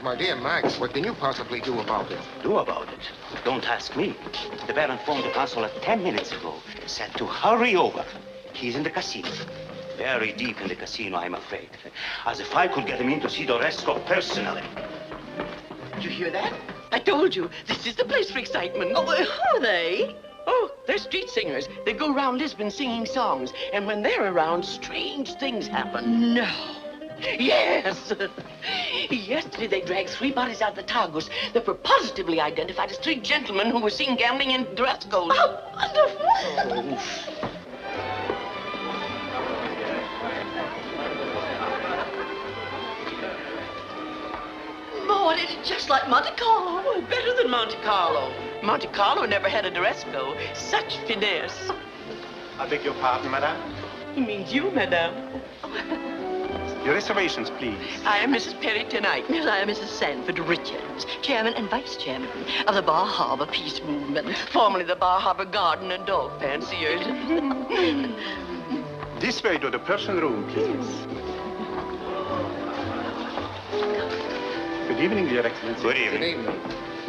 But, my dear Max, what can you possibly do about it? Do about it? Don't ask me. The Baron phoned the consulate 10 minutes ago and said to hurry over. He's in the casino. Very deep in the casino, I'm afraid. As if I could get him in to see Deresco personally. Did you hear that? I told you, this is the place for excitement. Oh, who are they? Oh, they're street singers. They go around Lisbon singing songs. And when they're around, strange things happen. No. Yes. Yesterday, they dragged 3 bodies out of the Tagus that were positively identified as 3 gentlemen who were seen gambling in Deresco. Oh, wonderful. Lord, it's just like Monte Carlo. Oh, better than Monte Carlo. Monte Carlo never had a Deresco. Such finesse. I beg your pardon, madame. He means you, madame. Your reservations, please. I am Mrs. Perry tonight. Yes, I am Mrs. Sanford Richards, chairman and vice chairman of the Bar Harbor Peace Movement. Formerly the Bar Harbor Garden and Dog Fanciers. This way to the personal room, please. Good evening, Your Excellency. Good Good evening. evening.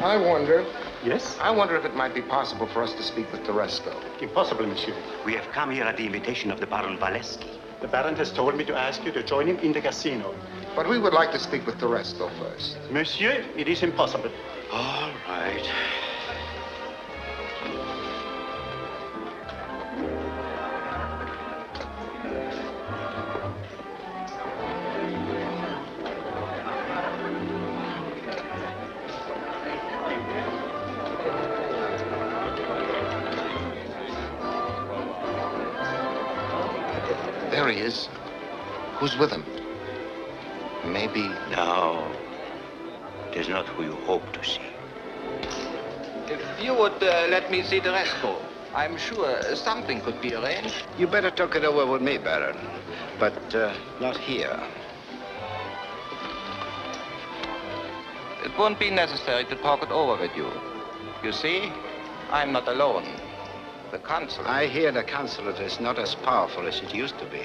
I wonder Yes? if it might be possible for us to speak with Deresco. Impossible, monsieur. We have come here at the invitation of the Baron Waleski. The Baron has told me to ask you to join him in the casino. But we would like to speak with Deresco first. Monsieur, it is impossible. All right. There he is. Who's with him? Maybe... No. It is not who you hope to see. If you would let me see Deresco, I'm sure something could be arranged. You better talk it over with me, Baron. But not here. It won't be necessary to talk it over with you. You see, I'm not alone. The consul. I hear the consulate is not as powerful as it used to be.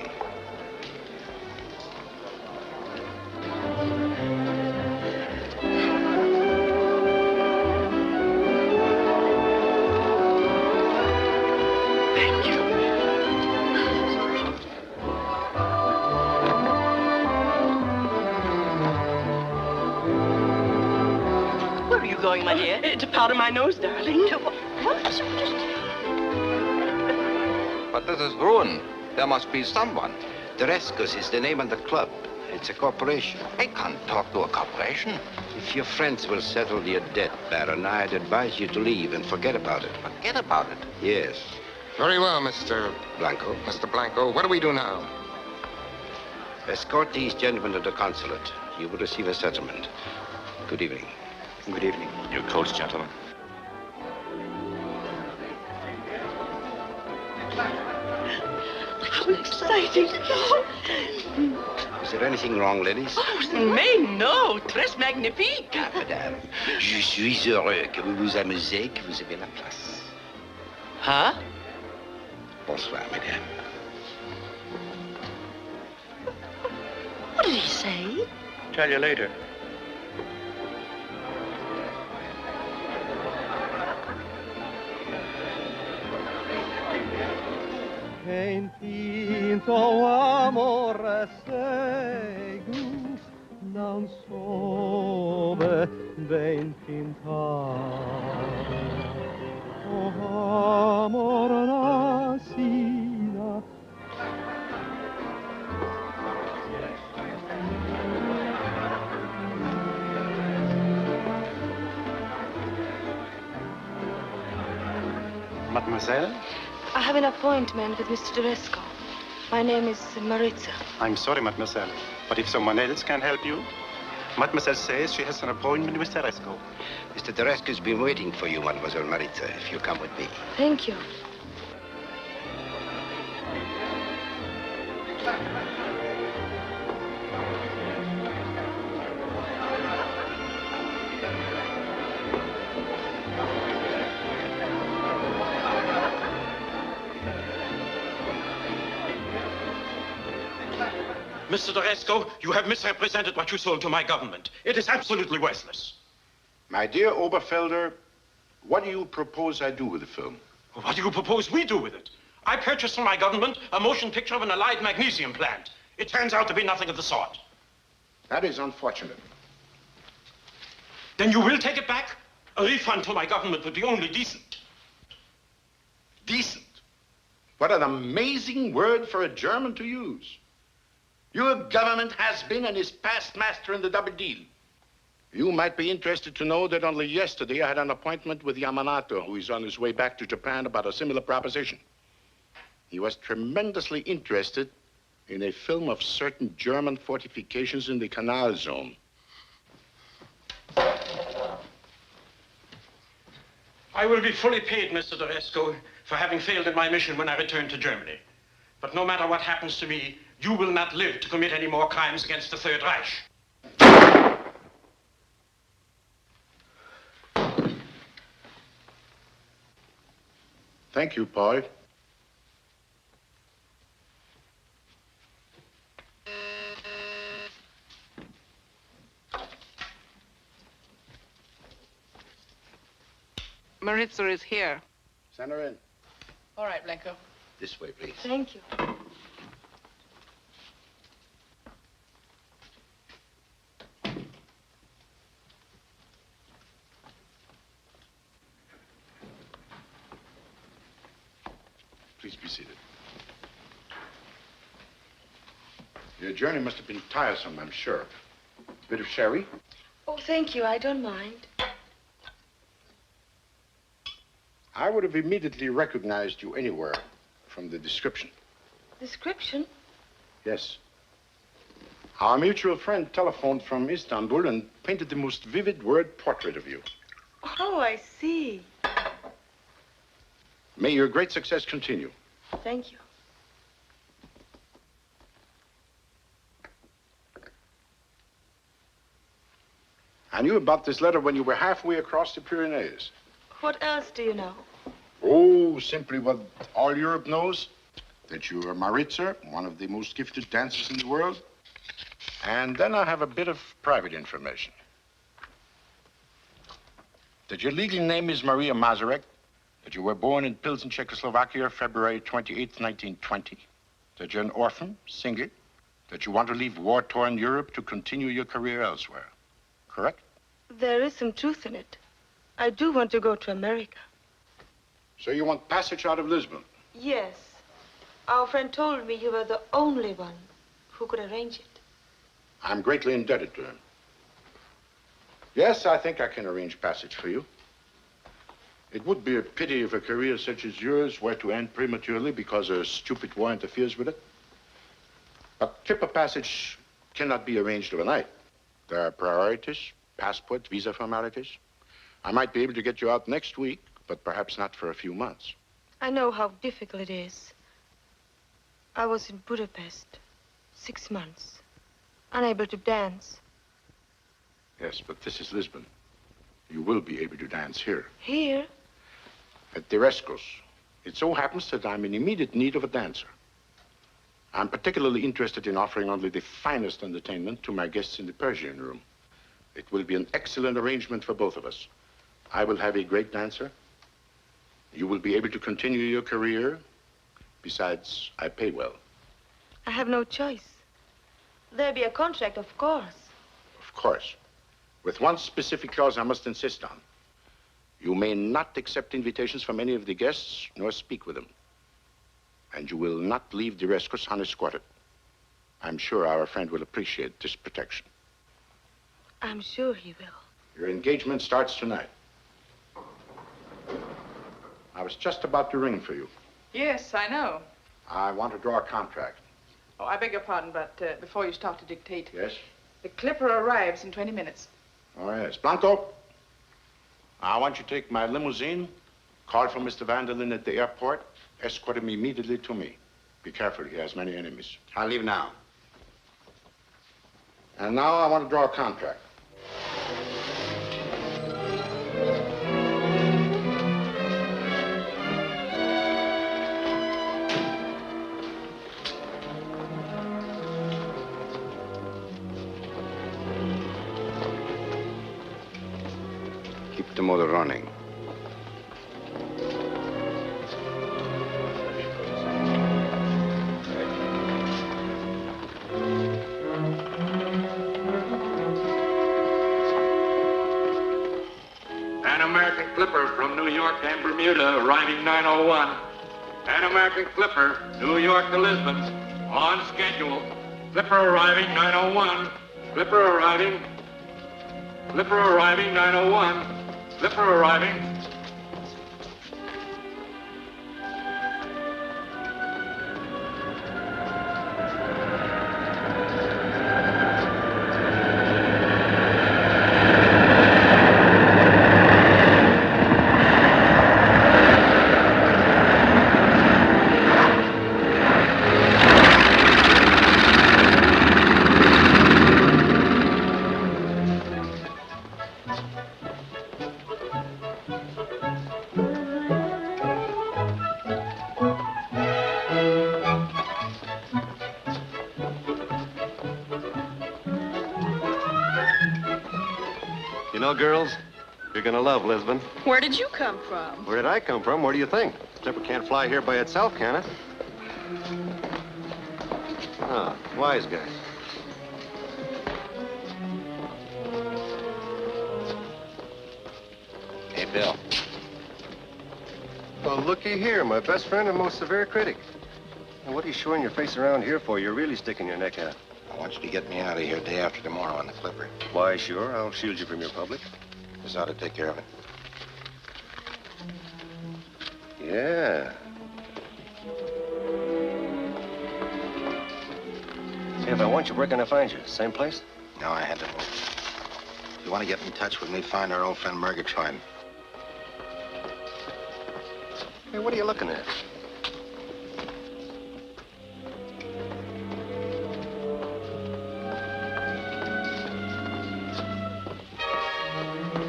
Where are you going, my dear? To powder my nose, darling. What? But this is ruin. There must be someone. Deresco's is the name of the club. It's a corporation. I can't talk to a corporation. If your friends will settle your debt, Baron, I'd advise you to leave and forget about it. Forget about it. Yes. Very well, Mr. Blanco, Mr. Blanco. What do we do now? escort these gentlemen to the consulate. You will receive a settlement. Good evening. Good evening. Your coach, gentlemen. How exciting. Is there anything wrong, ladies? Oh, mais non, très magnifique. Ah, madame, je suis heureux que vous vous amusez, que vous avez la place. Huh? Bonsoir, madame. What did he say? Tell you later. Quem pinta o amor cego não soube bem pintar o amor na sina. Mademoiselle, I have an appointment with Mr. Deresco. My name is Maritza. I'm sorry, mademoiselle, but if someone else can help you, mademoiselle says she has an appointment with Deresco. Mr. Deresco's been waiting for you, Mademoiselle Maritza, if you'll come with me. Thank you. Mr. Deresco, you have misrepresented what you sold to my government. It is absolutely worthless. My dear Oberfelder, what do you propose I do with the film? What do you propose we do with it? I purchased from my government a motion picture of an allied magnesium plant. It turns out to be nothing of the sort. That is unfortunate. Then you will take it back? A refund to my government would be only decent. Decent? What an amazing word for a German to use. Your government has been and is past master in the double deal. You might be interested to know that only yesterday I had an appointment with Yamanato, who is on his way back to Japan about a similar proposition. He was tremendously interested in a film of certain German fortifications in the Canal zone. I will be fully paid, Mr. Deresco, for having failed in my mission when I return to Germany. But no matter what happens to me, you will not live to commit any more crimes against the Third Reich. Thank you, Paul. Maritza is here. Send her in. All right, Blanco. This way, please. Thank you. Please be seated. Your journey must have been tiresome, I'm sure. Bit of sherry? Oh, thank you. I don't mind. I would have immediately recognized you anywhere from the description. Description? Yes. Our mutual friend telephoned from Istanbul and painted the most vivid word portrait of you. Oh, I see. May your great success continue. Thank you. I knew about this letter when you were halfway across the Pyrenees. What else do you know? Oh, simply what all Europe knows. That you are Maritza, one of the most gifted dancers in the world. And then I have a bit of private information. That your legal name is Maria Mazarek. That you were born in Pilsen, Czechoslovakia, February 28th, 1920. That you're an orphan, single. That you want to leave war-torn Europe to continue your career elsewhere. Correct? There is some truth in it. I do want to go to America. So you want passage out of Lisbon? Yes. Our friend told me you were the only one who could arrange it. I'm greatly indebted to him. Yes, I think I can arrange passage for you. It would be a pity if a career such as yours were to end prematurely because a stupid war interferes with it. But trip of passage cannot be arranged overnight. There are priorities, passport, visa formalities. I might be able to get you out next week, but perhaps not for a few months. I know how difficult it is. I was in Budapest 6 months, unable to dance. Yes, but this is Lisbon. You will be able to dance here. Here? At Deresco's. It so happens that I'm in immediate need of a dancer. I'm particularly interested in offering only the finest entertainment to my guests in the Persian room. It will be an excellent arrangement for both of us. I will have a great dancer. You will be able to continue your career. Besides, I pay well. I have no choice. There'll be a contract, of course. Of course. With one specific clause I must insist on. You may not accept invitations from any of the guests, nor speak with them. And you will not leave Deresco's unescorted. I'm sure our friend will appreciate this protection. I'm sure he will. Your engagement starts tonight. I was just about to ring for you. Yes, I know. I want to draw a contract. Oh, I beg your pardon, but before you start to dictate. Yes? The clipper arrives in 20 minutes. Oh, yes. Blanco, I want you to take my limousine, call for Mr. Vanderlyn at the airport, escort him immediately to me. Be careful, he has many enemies. I'll leave now. And now I want to draw a contract. the motor running. An American Clipper from New York and Bermuda, arriving 9:01. An American Clipper, New York to Lisbon, on schedule. Clipper arriving 9:01. Clipper arriving. Clipper arriving 9:01. Clipper arriving. You know, girls, you're gonna love Lisbon. Where did you come from? Where did I come from? Where do you think? Clipper can't fly here by itself, can it? Ah, wise guy. Hey, Bill. Well, looky here, my best friend and most severe critic. Now, what are you showing your face around here for? You're really sticking your neck out. I want you to get me out of here day after tomorrow on the Clipper. Why, sure. I'll shield you from your public. This ought to take care of it. Yeah. Hey, if I want you, where can I find you? Same place? No, I had to move. If you want to get in touch with me, find our old friend Murgatroyd. Hey, what are you looking at?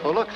Oh, look.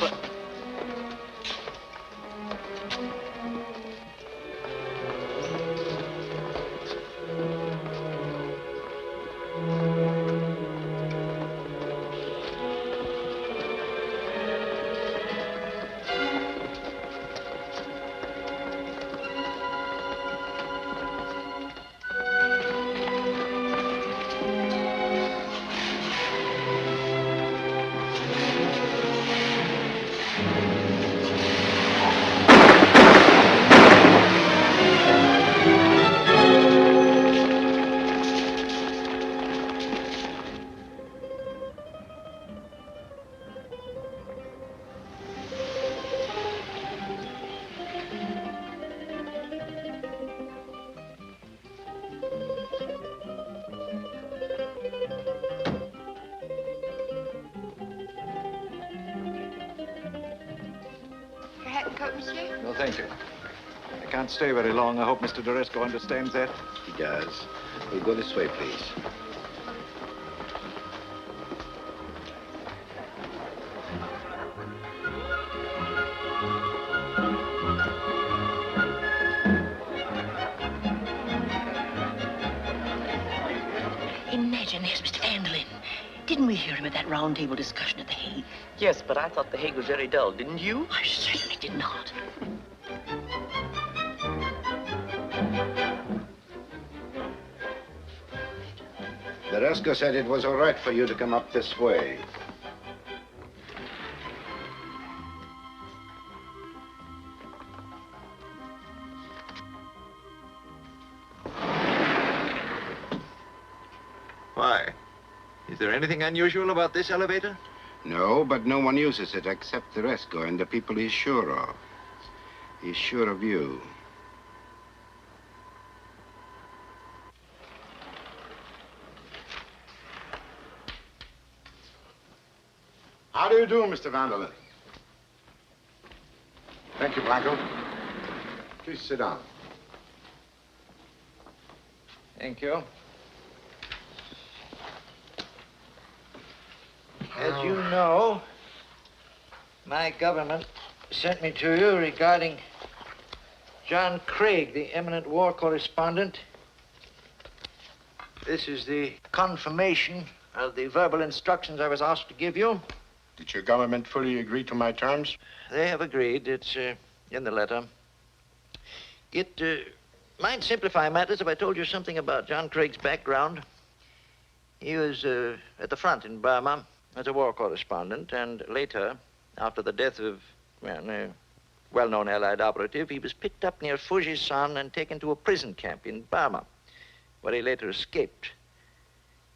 No, thank you. I can't stay very long. I hope Mr. Deresco understands that. He does. We'll go this way, please. Imagine this, Mr. Anderlin. Didn't we hear him at that round table discussion at The Hague? Yes, but I thought The Hague was very dull, didn't you? I certainly did not. Deresco said it was all right for you to come up this way. Why? Is there anything unusual about this elevator? No, but no one uses it except Deresco and the people he's sure of. He's sure of you. How do you do, Mr. Vanderlyn? Thank you, Blanco. Please sit down. Thank you. As you know, my government sent me to you regarding John Craig, the eminent war correspondent. This is the confirmation of the verbal instructions I was asked to give you. Did your government fully agree to my terms? They have agreed. It's in the letter. It might simplify matters if I told you something about John Craig's background. He was at the front in Burma as a war correspondent, and later, after the death of a well-known Allied operative, he was picked up near Fujisan and taken to a prison camp in Burma, where he later escaped.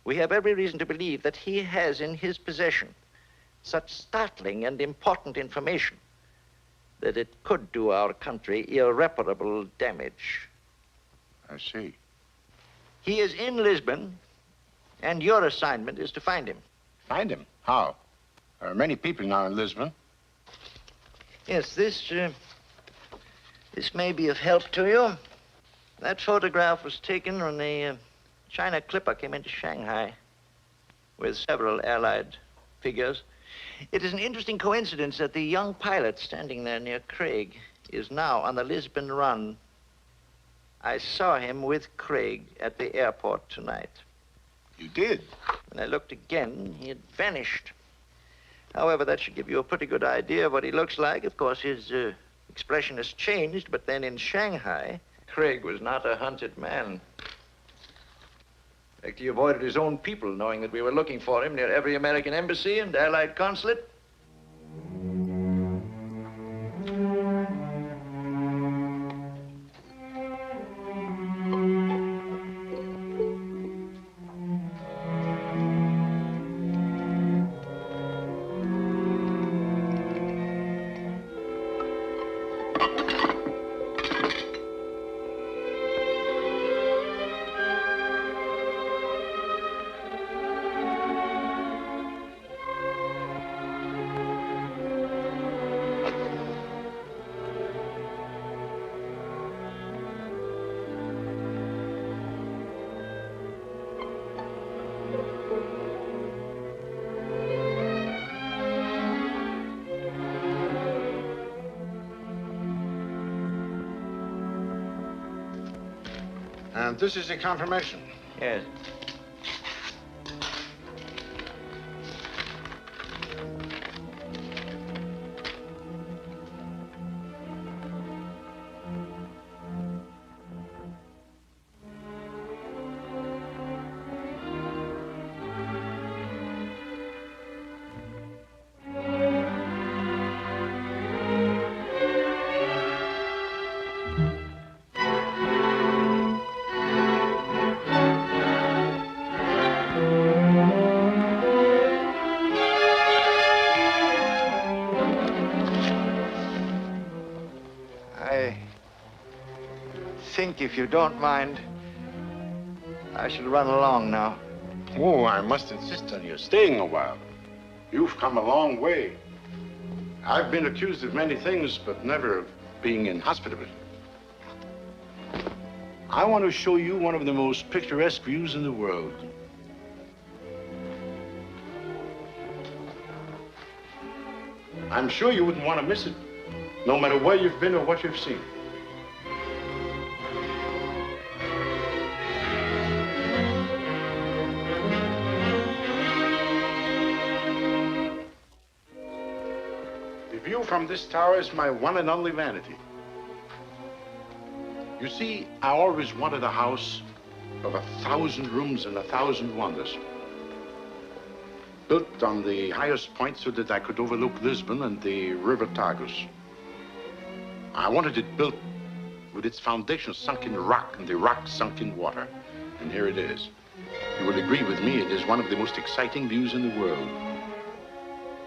We have every reason to believe that he has in his possession such startling and important information that it could do our country irreparable damage. I see. He is in Lisbon, and your assignment is to find him. Find him? How? There are many people now in Lisbon. Yes, this may be of help to you. That photograph was taken when the China Clipper came into Shanghai with several Allied figures. It is an interesting coincidence that the young pilot standing there near Craig is now on the Lisbon run. I saw him with Craig at the airport tonight. You did? When I looked again, he had vanished. However, that should give you a pretty good idea of what he looks like. Of course, his expression has changed, but then in Shanghai, Craig was not a hunted man. In fact, he avoided his own people, knowing that we were looking for him near every American embassy and Allied consulate. And this is a confirmation. Yes. If you don't mind, I shall run along now. Oh, I must insist on you staying a while. You've come a long way. I've been accused of many things, but never of being inhospitable. I want to show you one of the most picturesque views in the world. I'm sure you wouldn't want to miss it, no matter where you've been or what you've seen. The view from this tower is my one and only vanity. You see, I always wanted a house of 1,000 rooms and 1,000 wonders. Built on the highest point so that I could overlook Lisbon and the river Tagus. I wanted it built with its foundation sunk in rock and the rock sunk in water. And here it is. You will agree with me, it is one of the most exciting views in the world.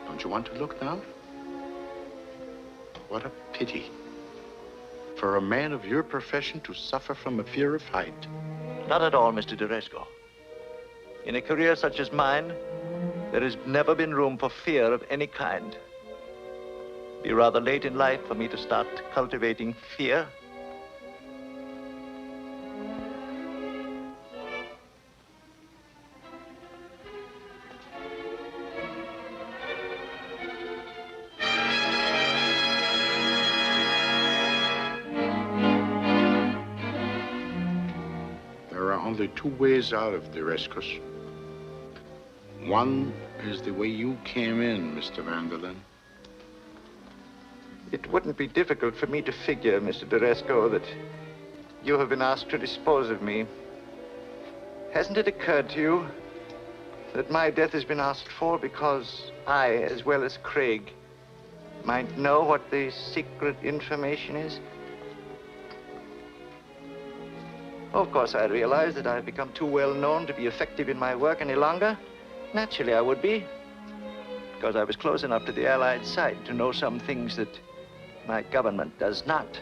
Don't you want to look now? What a pity for a man of your profession to suffer from a fear of height. Not at all, Mr. Deresco. In a career such as mine, there has never been room for fear of any kind. It'd be rather late in life for me to start cultivating fear. There are only two ways out of Derescos. One is the way you came in, Mr. Vanderlyn. It wouldn't be difficult for me to figure, Mr. Deresco, that you have been asked to dispose of me. Hasn't it occurred to you that my death has been asked for because I, as well as Craig, might know what the secret information is? Of course, I realize that I've become too well known to be effective in my work any longer. Naturally, I would be, because I was close enough to the Allied side to know some things that my government does not.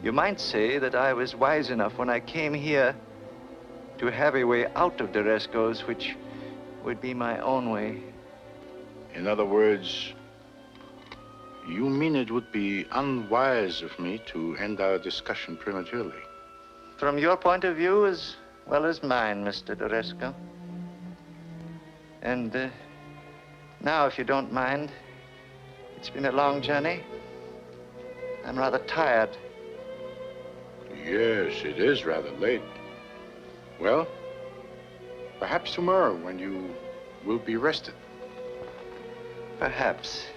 You might say that I was wise enough when I came here to have a way out of Deresco's, which would be my own way. In other words, you mean it would be unwise of me to end our discussion prematurely? From your point of view as well as mine, Mr. Deresco. And now, if you don't mind, it's been a long journey. I'm rather tired. Yes, it is rather late. Well, perhaps tomorrow when you will be rested. Perhaps.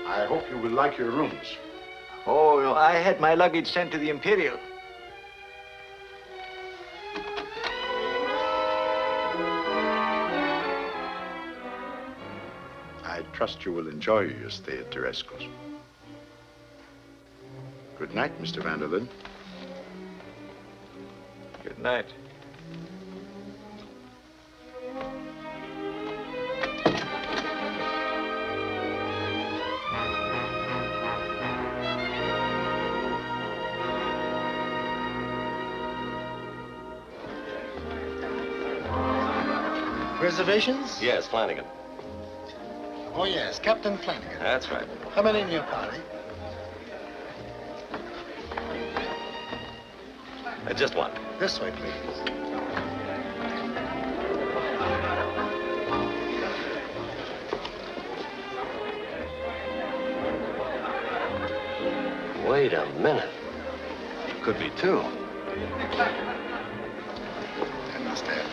I hope you will like your rooms. Oh, I had my luggage sent to the Imperial. I trust you will enjoy your stay at Deresco's. Good night, Mr. Vanderlyn. Good night. Reservations? Yes, Flanagan. Oh, yes, Captain Flanagan. That's right. How many in your party? Just one. This way, please. Wait a minute. Could be two. Understand.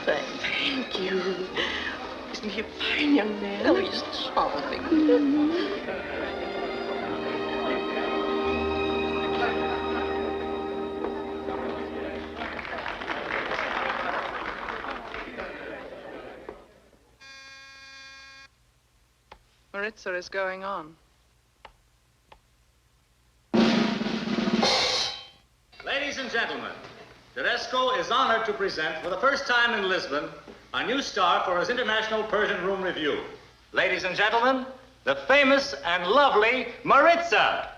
Thank you. Isn't he a fine young man? Oh, he's charming. Maritza is going on. Ladies and gentlemen, Deresco is honored to present for the first time in Lisbon a new star for his International Persian Room Review. Ladies and gentlemen, the famous and lovely Maritza.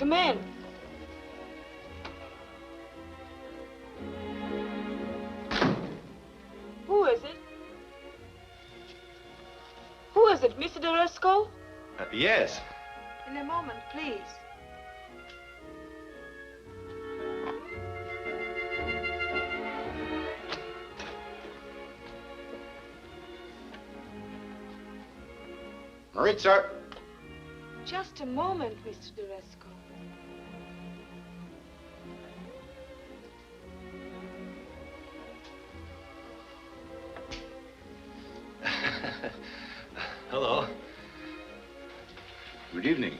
Come in. Who is it? Who is it, Mr. Deresco? Yes. In a moment, please. Maritza. Just a moment, Mr. Deresco. Hello. Good evening.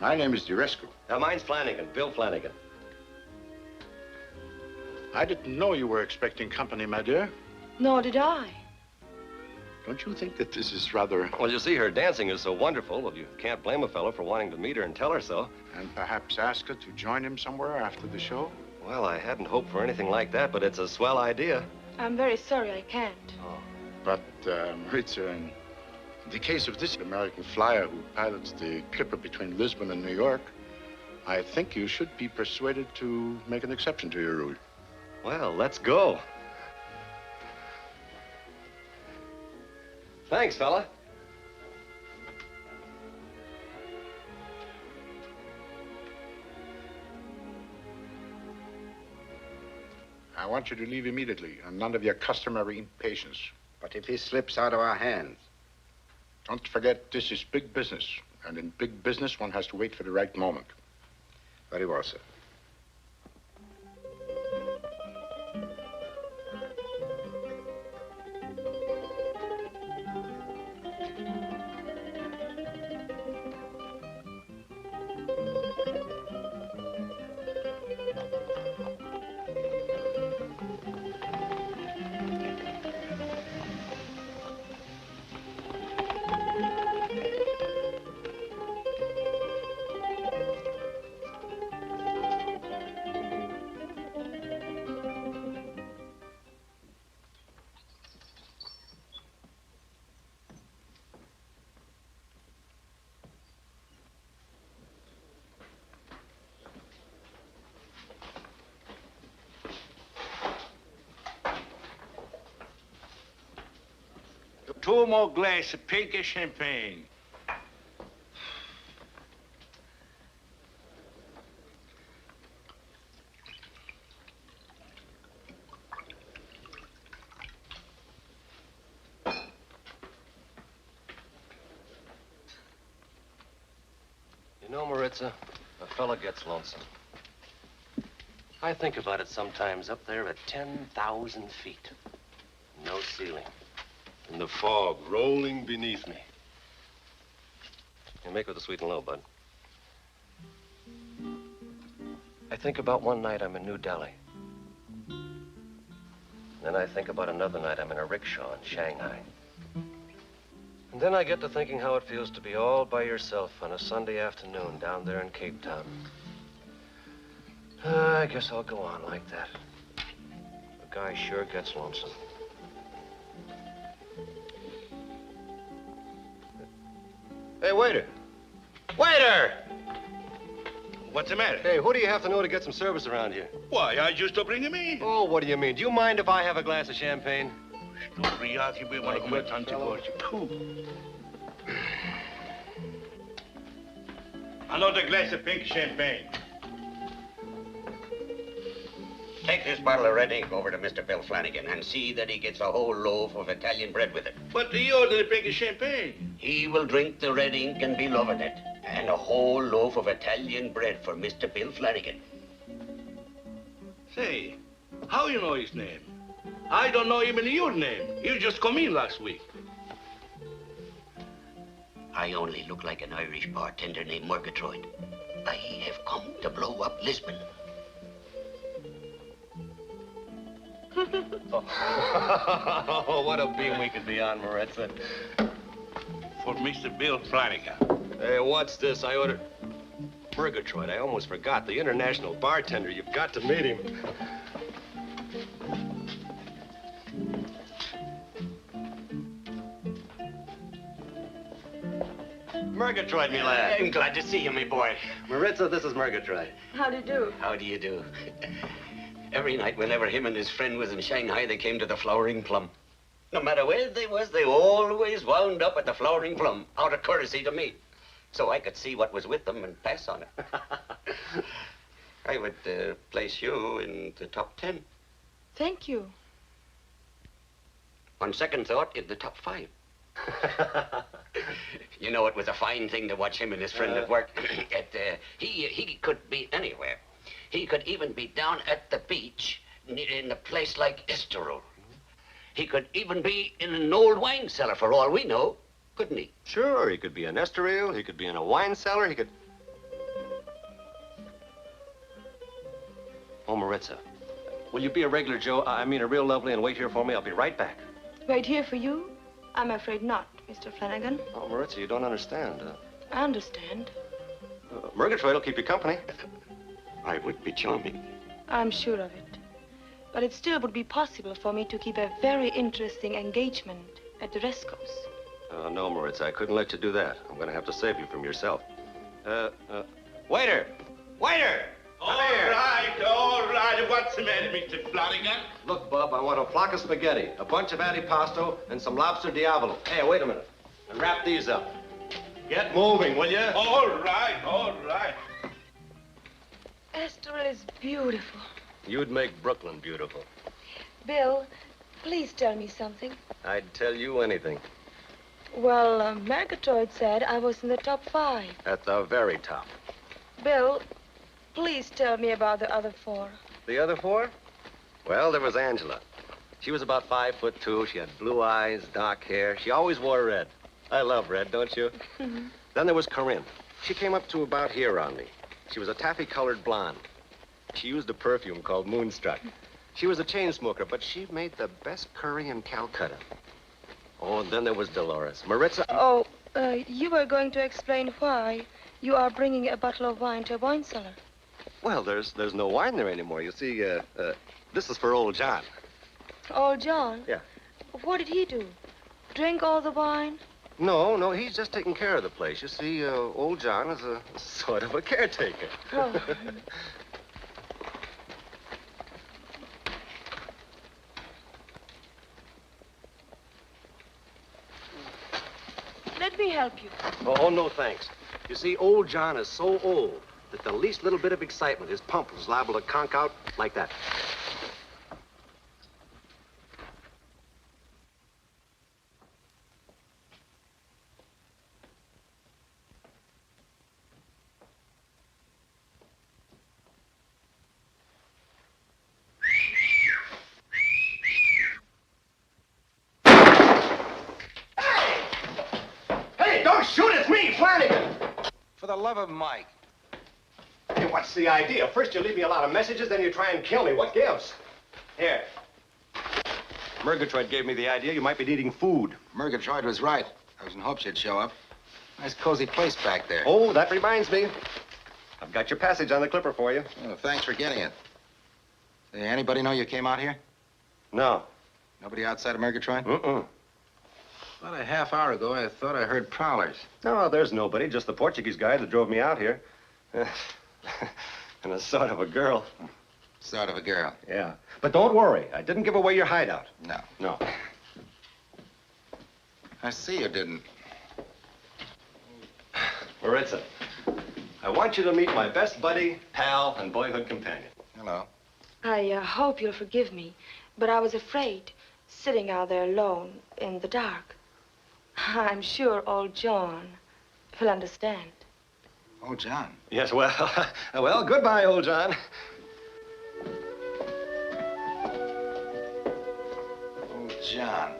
My name is Deresco. Mine's Flanagan, Bill Flanagan. I didn't know you were expecting company, my dear. Nor did I. Don't you think that this is rather... Well, you see, her dancing is so wonderful. Well, you can't blame a fellow for wanting to meet her and tell her so. And perhaps ask her to join him somewhere after the show? Well, I hadn't hoped for anything like that, but it's a swell idea. I'm very sorry I can't. Oh. But, Maritza, in the case of this American flyer who pilots the clipper between Lisbon and New York, I think you should be persuaded to make an exception to your rule. Well, let's go. Thanks, fella. I want you to leave immediately, and none of your customary impatience. But if he slips out of our hands? Don't forget, this is big business. And in big business, one has to wait for the right moment. Very well, sir. Two more glasses of pink champagne. You know, Maritza, a fella gets lonesome. I think about it sometimes up there at 10,000 feet. No ceiling. And the fog rolling beneath me. You make with the sweet and low, bud. I think about one night I'm in New Delhi. Then I think about another night I'm in a rickshaw in Shanghai. And then I get to thinking how it feels to be all by yourself on a Sunday afternoon down there in Cape Town. I guess I'll go on like that. The guy sure gets lonesome. Hey, waiter. Waiter! What's the matter? Hey, who do you have to know to get some service around here? Why, I just bring him in. Oh, what do you mean? Do you mind if I have a glass of champagne? Another glass of pink champagne. Take this bottle of red ink over to Mr. Bill Flanagan and see that he gets a whole loaf of Italian bread with it. But he ordered the pink champagne. He will drink the red ink and be loving it. And a whole loaf of Italian bread for Mr. Bill Flanagan. Say, how you know his name? I don't know even your name. You just come in last week. I only look like an Irish bartender named Murgatroyd. I have come to blow up Lisbon. Oh, what a beam we could be on, Maritza. For Mr. Bill Flanagan. Hey, what's this? I ordered... Murgatroyd, I almost forgot. The international bartender. You've got to meet him. Murgatroyd, me lad. I'm glad to see you, my boy. Maritza, this is Murgatroyd. How do you do? How do you do? Every night, whenever him and his friend was in Shanghai, they came to the Flowering Plum. No matter where they was, they always wound up at the Flowering Plum, out of courtesy to me. So I could see what was with them and pass on it. I would place you in the top 10. Thank you. On second thought, in the top 5. You know, it was a fine thing to watch him and his friend at work. He could be anywhere. He could even be down at the beach in a place like Esterol. He could even be in an old wine cellar for all we know, couldn't he? Sure, he could be in Estoril, he could be in a wine cellar, he could... Oh, Maritza, will you be a regular Joe? I mean a real lovely, and wait here for me? I'll be right back. Wait here for you? I'm afraid not, Mr. Flanagan. Oh, Maritza, you don't understand. I understand. Murgatroyd will keep you company. I would be charming. I'm sure of it. But it still would be possible for me to keep a very interesting engagement at the Deresco's. No, Maritza, I couldn't let you do that. I'm going to have to save you from yourself. Waiter! Waiter! All right. What's the matter, Mr. Flanagan? Look, Bub, I want a flock of spaghetti, a bunch of antipasto, and some lobster diavolo. Hey, wait a minute. And wrap these up. Get moving, will you? All right. Esteril is beautiful. You'd make Brooklyn beautiful. Bill, please tell me something. I'd tell you anything. Well, Murgatroyd said I was in the top 5. At the very top. Bill, please tell me about the other 4. The other 4? Well, there was Angela. She was about 5'2". She had blue eyes, dark hair. She always wore red. I love red, don't you? Then there was Corinne. She came up to about here on me. She was a taffy-colored blonde. She used a perfume called Moonstruck. She was a chain smoker, but she made the best curry in Calcutta. Oh, and then there was Dolores. Maritza... Oh, you were going to explain why you are bringing a bottle of wine to a wine cellar. Well, there's no wine there anymore. You see, this is for old John. Old John? Yeah. What did he do? Drink all the wine? No, he's just taking care of the place. You see, old John is a sort of a caretaker. Oh. Let me help you. Oh, no, thanks. You see, old John is so old that the least little bit of excitement, his pump is liable to conk out like that. For the love of Mike. Hey, what's the idea? First you leave me a lot of messages, then you try and kill me. What gives? Here. Murgatroyd gave me the idea you might be needing food. Murgatroyd was right. I was in hopes you'd show up. Nice cozy place back there. Oh, that reminds me. I've got your passage on the Clipper for you. Oh, thanks for getting it. Say, anybody know you came out here? No. Nobody outside of Murgatroyd? Mm-mm. About a half hour ago, I thought I heard prowlers. No, there's nobody. Just the Portuguese guy that drove me out here. And a sort of a girl. Sort of a girl. Yeah. But don't worry. I didn't give away your hideout. No. No. I see you didn't. Maritza, I want you to meet my best buddy, pal, and boyhood companion. Hello. I hope you'll forgive me, but I was afraid, sitting out there alone in the dark. I'm sure old John will understand. Old John? Yes, well, well, goodbye, old John. Old John.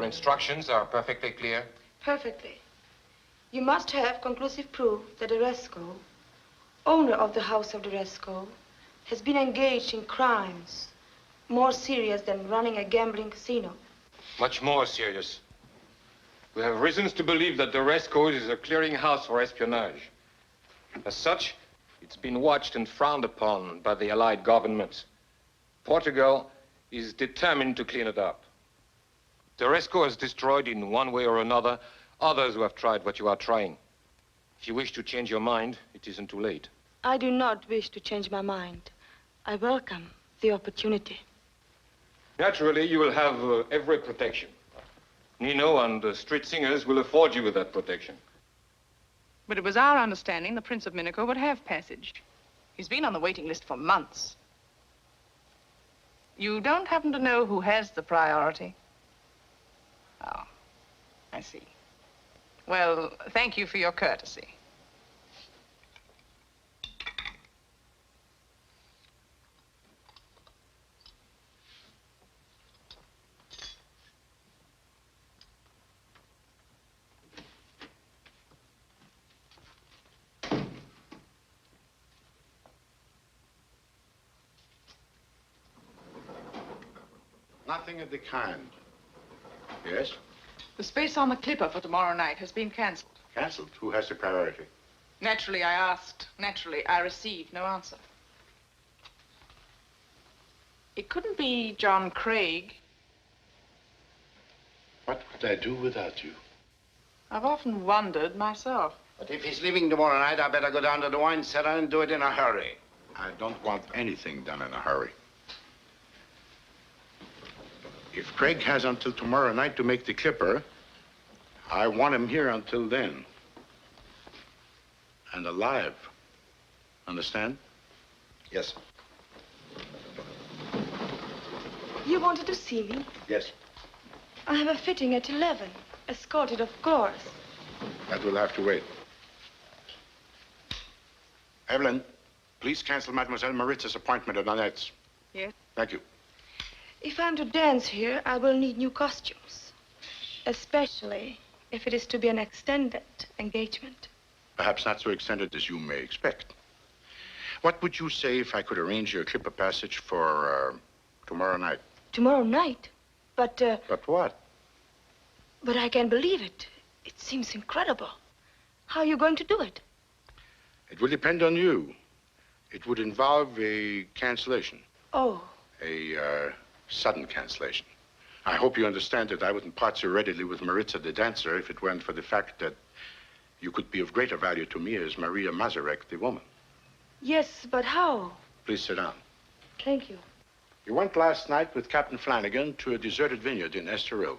Instructions are perfectly clear? Perfectly. You must have conclusive proof that Deresco, owner of the house of Deresco, has been engaged in crimes more serious than running a gambling casino. Much more serious. We have reasons to believe that Deresco is a clearinghouse for espionage. As such, it's been watched and frowned upon by the Allied governments. Portugal is determined to clean it up. Deresco has destroyed in one way or another others who have tried what you are trying. If you wish to change your mind, it isn't too late. I do not wish to change my mind. I welcome the opportunity. Naturally, you will have every protection. Nino and the street singers will afford you with that protection. But it was our understanding the Prince of Minico would have passage. He's been on the waiting list for months. You don't happen to know who has the priority? Oh, I see. Well, thank you for your courtesy. Nothing of the kind. Yes? The space on the Clipper for tomorrow night has been cancelled. Cancelled? Who has the priority? Naturally, I asked. Naturally, I received no answer. It couldn't be John Craig. What would I do without you? I've often wondered myself. But if he's leaving tomorrow night, I better go down to the wine cellar and do it in a hurry. I don't want anything done in a hurry. If Craig has until tomorrow night to make the Clipper, I want him here until then. And alive. Understand? Yes. You wanted to see me? Yes. I have a fitting at 11, escorted, of course. That will have to wait. Evelyn, please cancel Mademoiselle Maritza's appointment at Annette's. Yes? Thank you. If I'm to dance here, I will need new costumes. Especially if it is to be an extended engagement. Perhaps not so extended as you may expect. What would you say if I could arrange your Clipper passage for tomorrow night? Tomorrow night? But But what? But I can't believe it. It seems incredible. How are you going to do it? It will depend on you. It would involve a cancellation. Oh. A sudden cancellation. I hope you understand that I wouldn't part so readily with Maritza the dancer if it weren't for the fact that you could be of greater value to me as Maria Mazarek, the woman. Yes, but how? Please sit down. Thank you. You went last night with Captain Flanagan to a deserted vineyard in Estoril.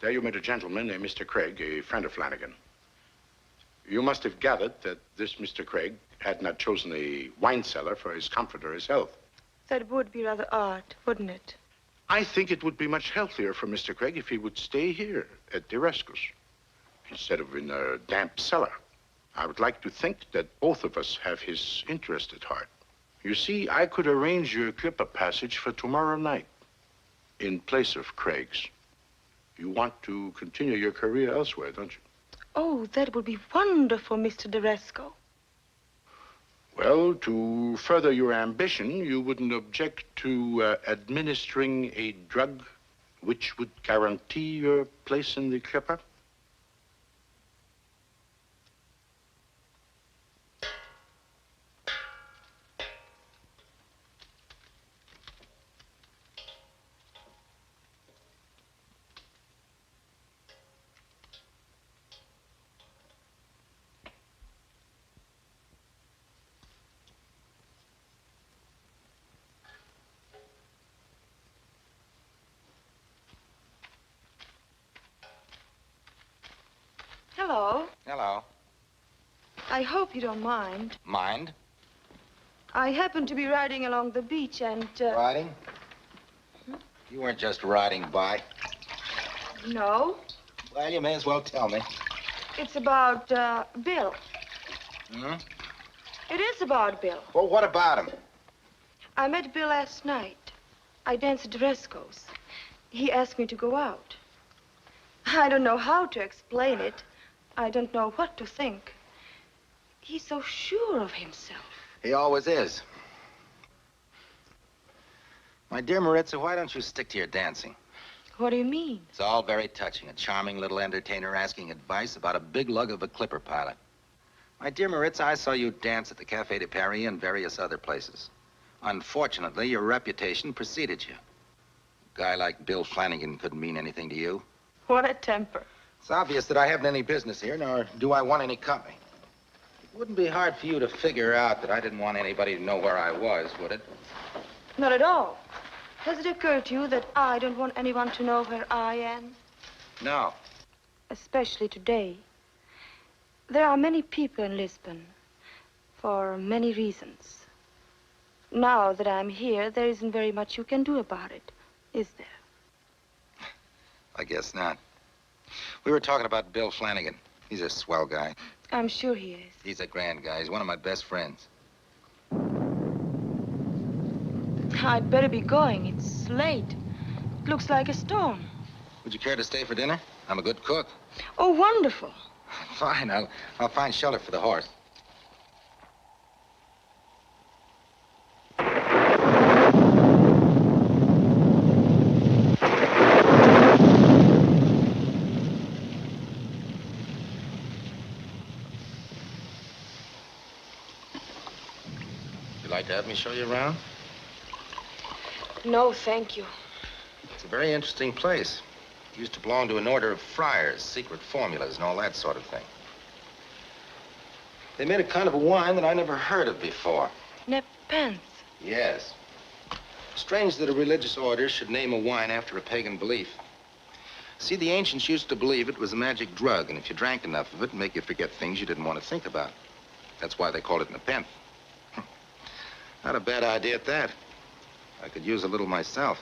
There you met a gentleman named Mr. Craig, a friend of Flanagan. You must have gathered that this Mr. Craig had not chosen a wine cellar for his comfort or his health. That would be rather odd, wouldn't it? I think it would be much healthier for Mr. Craig if he would stay here at Deresco's instead of in a damp cellar. I would like to think that both of us have his interest at heart. You see, I could arrange your Clipper passage for tomorrow night in place of Craig's. You want to continue your career elsewhere, don't you? Oh, that would be wonderful, Mr. Deresco. Well, to further your ambition, you wouldn't object to administering a drug which would guarantee your place in the Clipper? Hello. Hello. I hope you don't mind. Mind? I happen to be riding along the beach and... Riding? You weren't just riding by. No. Well, you may as well tell me. It's about, Bill. Hmm? It is about Bill. Well, what about him? I met Bill last night. I danced at Deresco's. He asked me to go out. I don't know how to explain it. I don't know what to think. He's so sure of himself. He always is. My dear Maritza, why don't you stick to your dancing? What do you mean? It's all very touching. A charming little entertainer asking advice about a big lug of a clipper pilot. My dear Maritza, I saw you dance at the Café de Paris and various other places. Unfortunately, your reputation preceded you. A guy like Bill Flanagan couldn't mean anything to you. What a temper. It's obvious that I haven't any business here, nor do I want any company. It wouldn't be hard for you to figure out that I didn't want anybody to know where I was, would it? Not at all. Has it occurred to you that I don't want anyone to know where I am? No. Especially today. There are many people in Lisbon, for many reasons. Now that I'm here, there isn't very much you can do about it, is there? I guess not. We were talking about Bill Flanagan. He's a swell guy. I'm sure he is. He's a grand guy. He's one of my best friends. I'd better be going. It's late. It looks like a storm. Would you care to stay for dinner? I'm a good cook. Oh, wonderful. Fine. I'll find shelter for the horse. You'd like to have me show you around? No, thank you. It's a very interesting place. It used to belong to an order of friars, secret formulas and all that sort of thing. They made a kind of a wine that I never heard of before. Nepenthe. Yes. Strange that a religious order should name a wine after a pagan belief. See, the ancients used to believe it was a magic drug, and if you drank enough of it, it'd make you forget things you didn't want to think about. That's why they called it Nepenthe. Not a bad idea at that. I could use a little myself.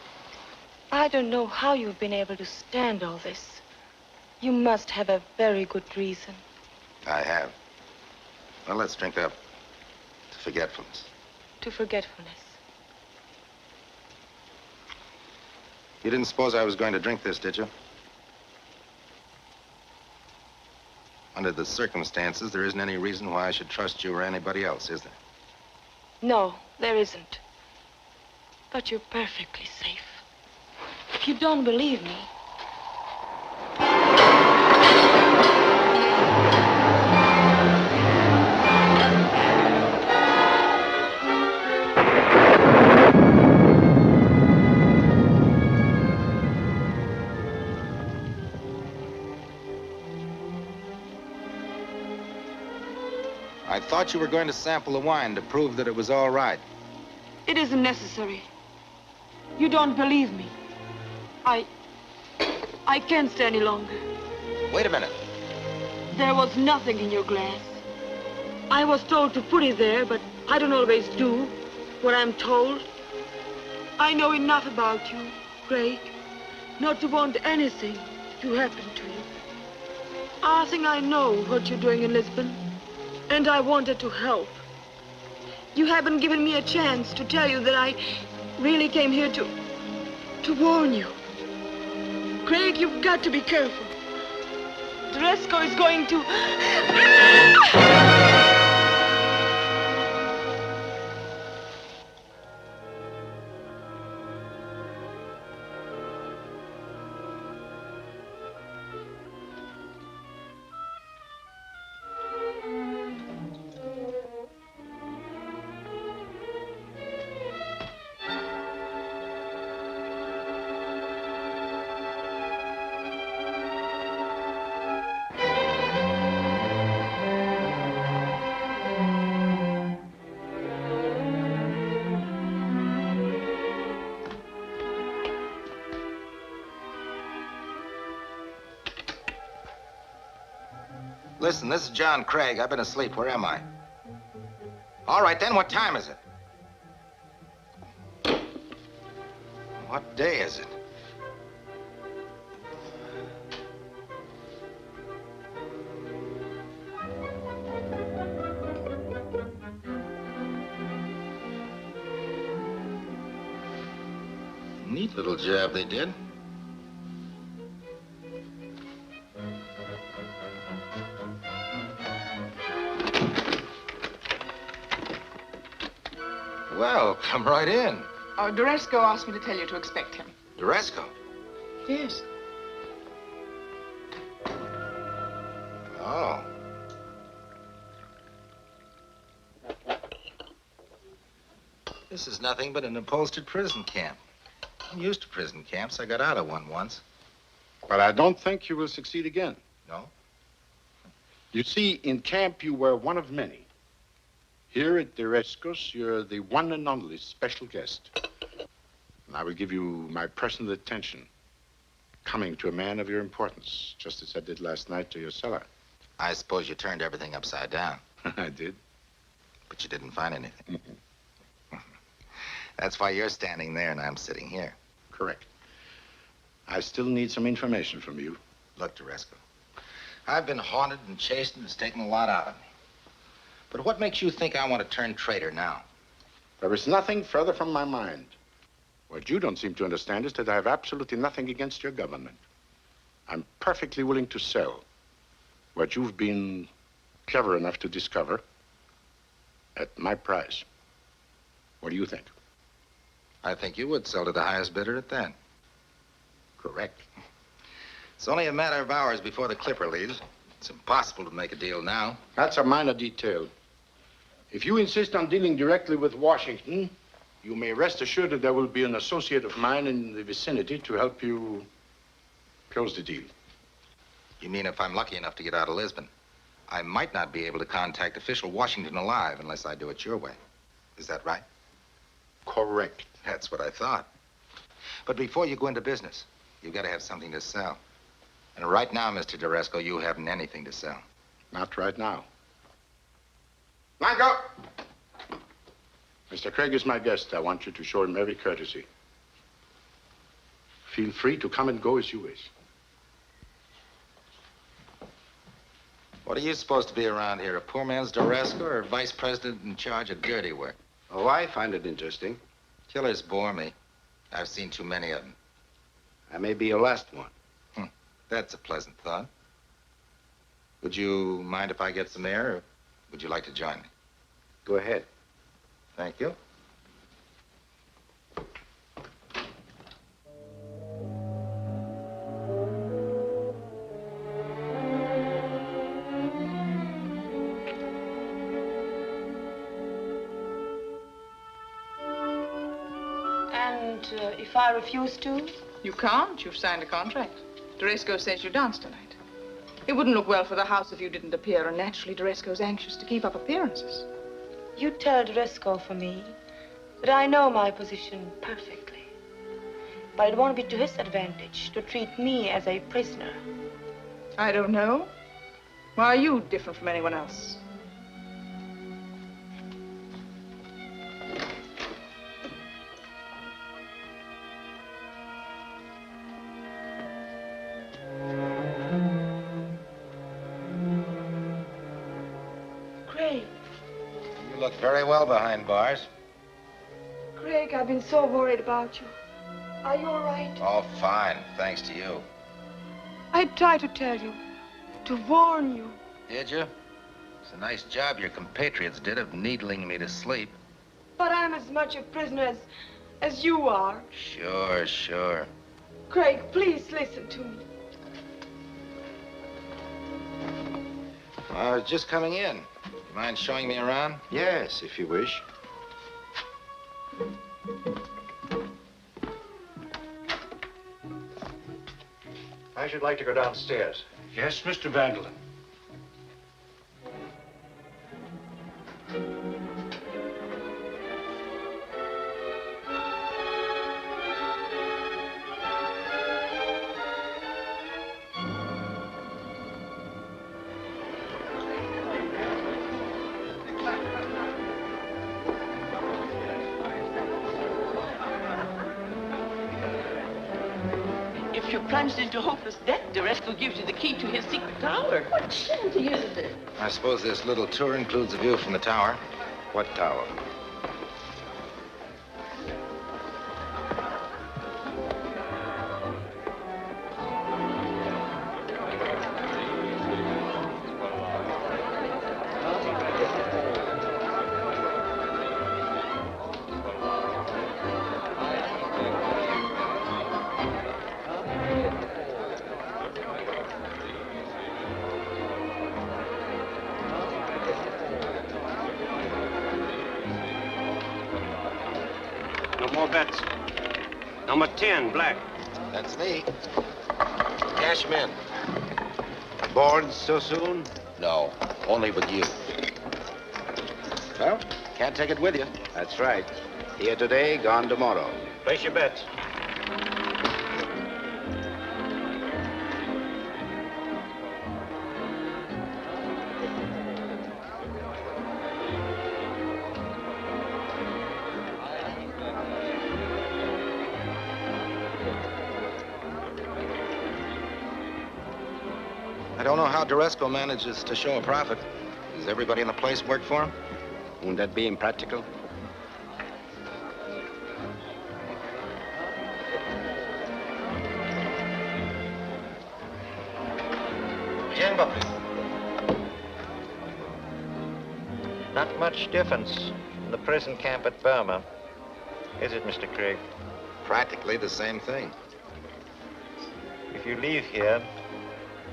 I don't know how you've been able to stand all this. You must have a very good reason. I have. Well, let's drink up to forgetfulness. To forgetfulness. You didn't suppose I was going to drink this, did you? Under the circumstances, there isn't any reason why I should trust you or anybody else, is there? No, there isn't. But you're perfectly safe. If you don't believe me... I thought you were going to sample the wine to prove that it was all right. It isn't necessary. You don't believe me. I can't stay any longer. Wait a minute. There was nothing in your glass. I was told to put it there, but I don't always do what I'm told. I know enough about you, Craig, not to want anything to happen to you. I think I know what you're doing in Lisbon, and I wanted to help. You haven't given me a chance to tell you that I really came here to warn you. Craig, you've got to be careful. Deresco is going to... Listen, this is John Craig. I've been asleep. Where am I? All right, then, what time is it? What day is it? Neat little job they did. Well, come right in. Oh, Deresco asked me to tell you to expect him. Deresco? Yes. Oh. This is nothing but an upholstered prison camp. I'm used to prison camps. I got out of one once. But I don't think you will succeed again. No? You see, in camp, you were one of many. Here at Deresco's, you're the one and only special guest. And I will give you my personal attention, coming to a man of your importance, just as I did last night to your cellar. I suppose you turned everything upside down. I did. But you didn't find anything. That's why you're standing there and I'm sitting here. Correct. I still need some information from you. Look, Deresco, I've been haunted and chased and it's taken a lot out of me. But what makes you think I want to turn traitor now? There is nothing further from my mind. What you don't seem to understand is that I have absolutely nothing against your government. I'm perfectly willing to sell what you've been clever enough to discover at my price. What do you think? I think you would sell to the highest bidder at that. Correct. It's only a matter of hours before the Clipper leaves. It's impossible to make a deal now. That's a minor detail. If you insist on dealing directly with Washington, you may rest assured that there will be an associate of mine in the vicinity to help you close the deal. You mean if I'm lucky enough to get out of Lisbon, I might not be able to contact official Washington alive unless I do it your way. Is that right? Correct. That's what I thought. But before you go into business, you've got to have something to sell. And right now, Mr. Deresco, you haven't anything to sell. Not right now. Blanco! Mr. Craig is my guest. I want you to show him every courtesy. Feel free to come and go as you wish. What are you supposed to be around here, a poor man's Deresco or vice president in charge of dirty work? Oh, I find it interesting. Killers bore me. I've seen too many of them. I may be your last one. That's a pleasant thought. Would you mind if I get some air, or would you like to join me? Go ahead. Thank you. And if I refuse to? You can't. You've signed a contract. Deresco says you dance tonight. It wouldn't look well for the house if you didn't appear, and naturally Deresco's anxious to keep up appearances. You tell Deresco for me that I know my position perfectly. But it won't be to his advantage to treat me as a prisoner. I don't know. Why are you different from anyone else? You look very well behind bars. Craig, I've been so worried about you. Are you all right? All fine, thanks to you. I tried to tell you, to warn you. Did you? It's a nice job your compatriots did of needling me to sleep. But I'm as much a prisoner as you are. Sure, sure. Craig, please listen to me. I was just coming in. You mind showing me around? Yes, if you wish. I should like to go downstairs. Yes, Mr. Vanderlyn. If you're plunged into hopeless debt, Deresco gives you the key to his secret tower. What shanty is it? I suppose this little tour includes a view from the tower. What tower? Number 10, black. That's me. Cash him in. Bored so soon? No, only with you. Well, can't take it with you. That's right. Here today, gone tomorrow. Place your bets. I don't know how Deresco manages to show a profit. Does everybody in the place work for him? Wouldn't that be impractical? Not much difference in the prison camp at Burma, is it, Mr. Craig? Practically the same thing. If you leave here,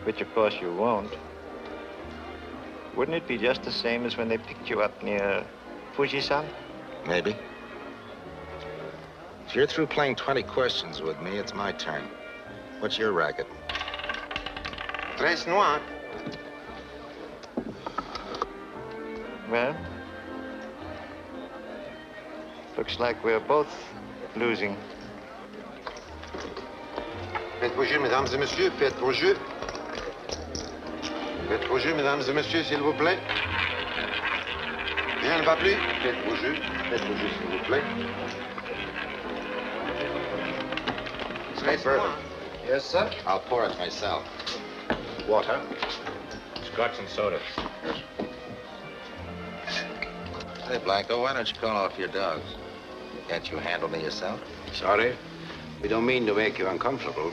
which of course you won't, wouldn't it be just the same as when they picked you up near Fujisan? Maybe. If you're through playing 20 questions with me, it's my turn. What's your racket? Tres Noir. Well, looks like we're both losing. Faites vos jeux, mesdames et messieurs, faites vos jeux. Faites vos jeux, mesdames et messieurs, s'il vous plaît. Rien ne va plus. Faites vos jeux, s'il vous plaît. Straight bourbon. Yes, sir. I'll pour it myself. Water. Scotch and soda. Hey, Blanco, why don't you call off your dogs? Can't you handle me yourself? Sorry. We don't mean to make you uncomfortable.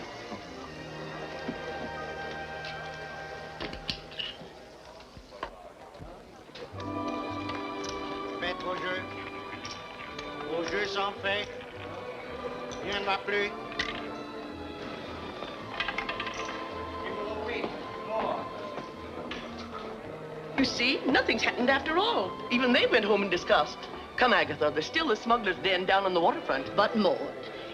Faites vos jeux. Vos jeux sont faits. Rien ne va plus. You see, nothing's happened after all. Even they went home in disgust. Come, Agatha, there's still a smuggler's den down on the waterfront. But more.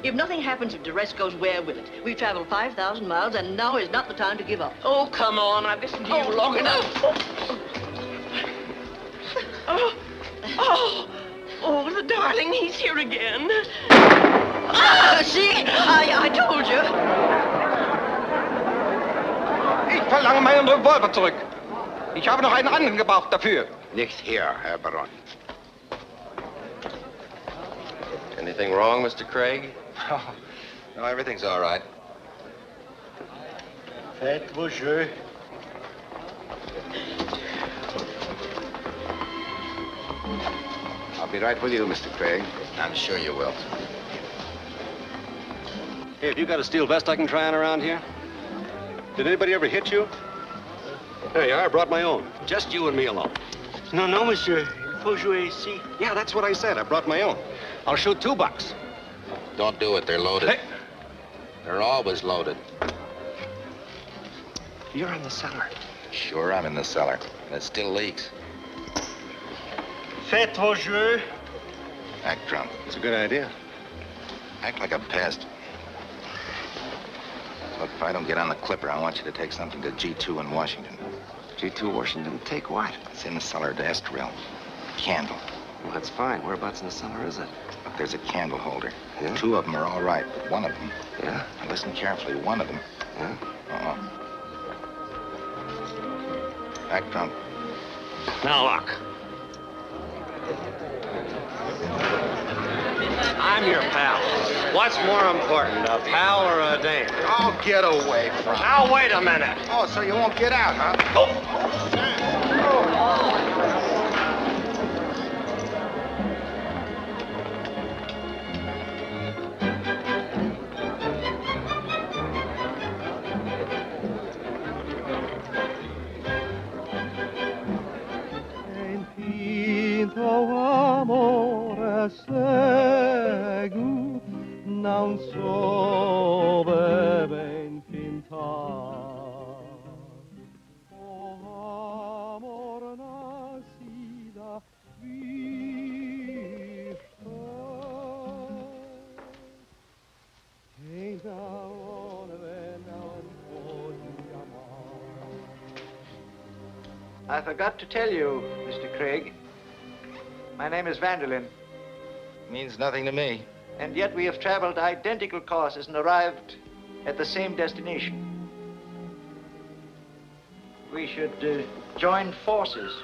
If nothing happens at Deresco's, where will it? We've traveled 5,000 miles, and now is not the time to give up. Oh, come on. I've listened to you long enough. Oh, the darling, he's here again. See? I told you. Ich verlange meinen Revolver zurück. Ich habe noch einen anderen gebraucht dafür. Nicht hier, Herr Baron. Anything wrong, Mr. Craig? No, everything's all right. Faites vos jeux. I'll be right with you, Mr. Craig. I'm sure you will. Hey, have you got a steel vest I can try on around here? Did anybody ever hit you? Hey, I brought my own. Just you and me alone. No, monsieur. Il faut jouer ici. Yeah, that's what I said. I brought my own. I'll shoot $2. Don't do it. They're loaded. Hey. They're always loaded. You're in the cellar. Sure, I'm in the cellar. And it still leaks. Faites vos jeux. Act drunk. It's a good idea. Act like a pest. Look, if I don't get on the Clipper, I want you to take something to G2 in Washington. G2 Washington? Take what? It's in the cellar at Estoril. Candle. Well, that's fine. Whereabouts in the cellar is it? Look, there's a candle holder. Yeah? 2 of them are all right, but one of them... Yeah? Now listen carefully. One of them... Yeah? Act drunk. Now, look. I'm your pal. What's more important, a pal or a dame? Oh, get away from me. Now, wait a minute. Oh, so you won't get out, huh? Finto amore cego non so ben fintar. I forgot to tell you, Mr. Craig. My name is Vanderlyn. Means nothing to me. And yet we have traveled identical courses and arrived at the same destination. We should join forces.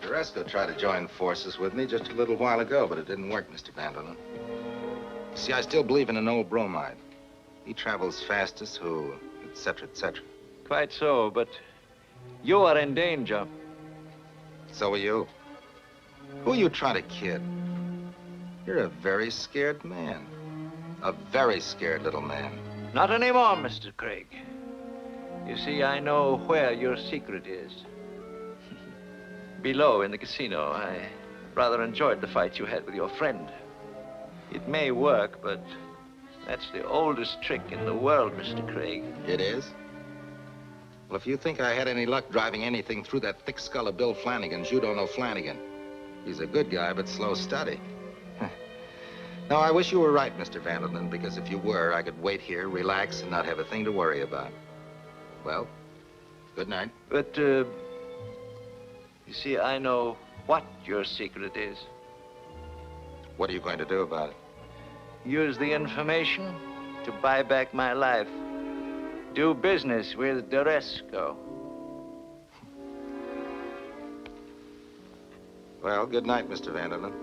Deresco tried to join forces with me just a little while ago, but it didn't work, Mr. Vanderlyn. See, I still believe in an old bromide. He travels fastest, who, etc., etc. Quite so, but you are in danger. So are you. Who are you trying to kid? You're a very scared man. A very scared little man. Not anymore, Mr. Craig. You see, I know where your secret is. Below in the casino, I rather enjoyed the fight you had with your friend. It may work, but that's the oldest trick in the world, Mr. Craig. It is? Well, if you think I had any luck driving anything through that thick skull of Bill Flanagan's, you don't know Flanagan. He's a good guy, but slow study. No, I wish you were right, Mr. Vanderlyn, because if you were, I could wait here, relax, and not have a thing to worry about. Well, good night. But, you see, I know what your secret is. What are you going to do about it? Use the information to buy back my life. Do business with Deresco. Well, good night, Mr. Vanderlyn.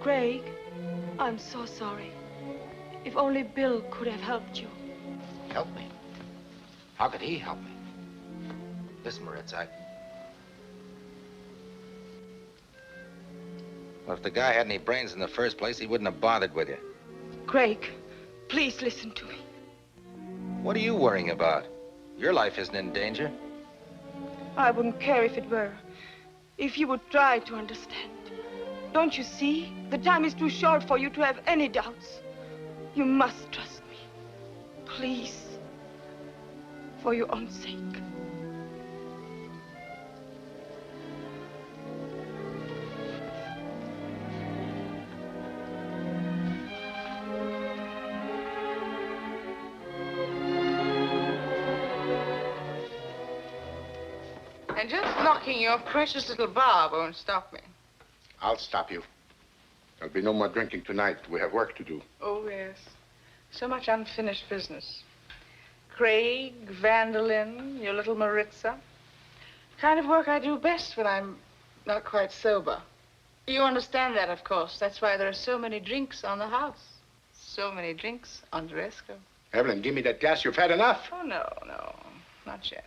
Craig, I'm so sorry. If only Bill could have helped you. Help me? How could he help me? Listen, Moritz, well, if the guy had any brains in the first place, he wouldn't have bothered with you. Craig, please listen to me. What are you worrying about? Your life isn't in danger. I wouldn't care if it were. If you would try to understand. Don't you see? The time is too short for you to have any doubts. You must trust me. Please. For your own sake. And just knocking your precious little bar won't stop me. I'll stop you. There'll be no more drinking tonight. We have work to do. Oh, yes. So much unfinished business. Craig, Vanderlyn, your little Maritza. Kind of work I do best when I'm not quite sober. You understand that, of course. That's why there are so many drinks on the house. So many drinks on Deresco. Evelyn, give me that glass. You've had enough. Oh, no, not yet.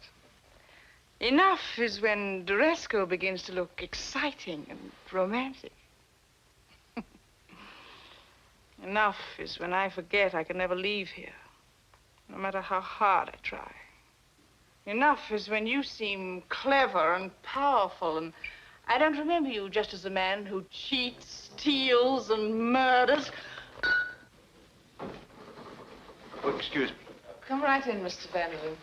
Enough is when Deresco begins to look exciting and romantic. Enough is when I forget I can never leave here, no matter how hard I try. Enough is when you seem clever and powerful, and I don't remember you just as a man who cheats, steals, and murders. Oh, excuse me. Come right in, Mr. Vanderlyn.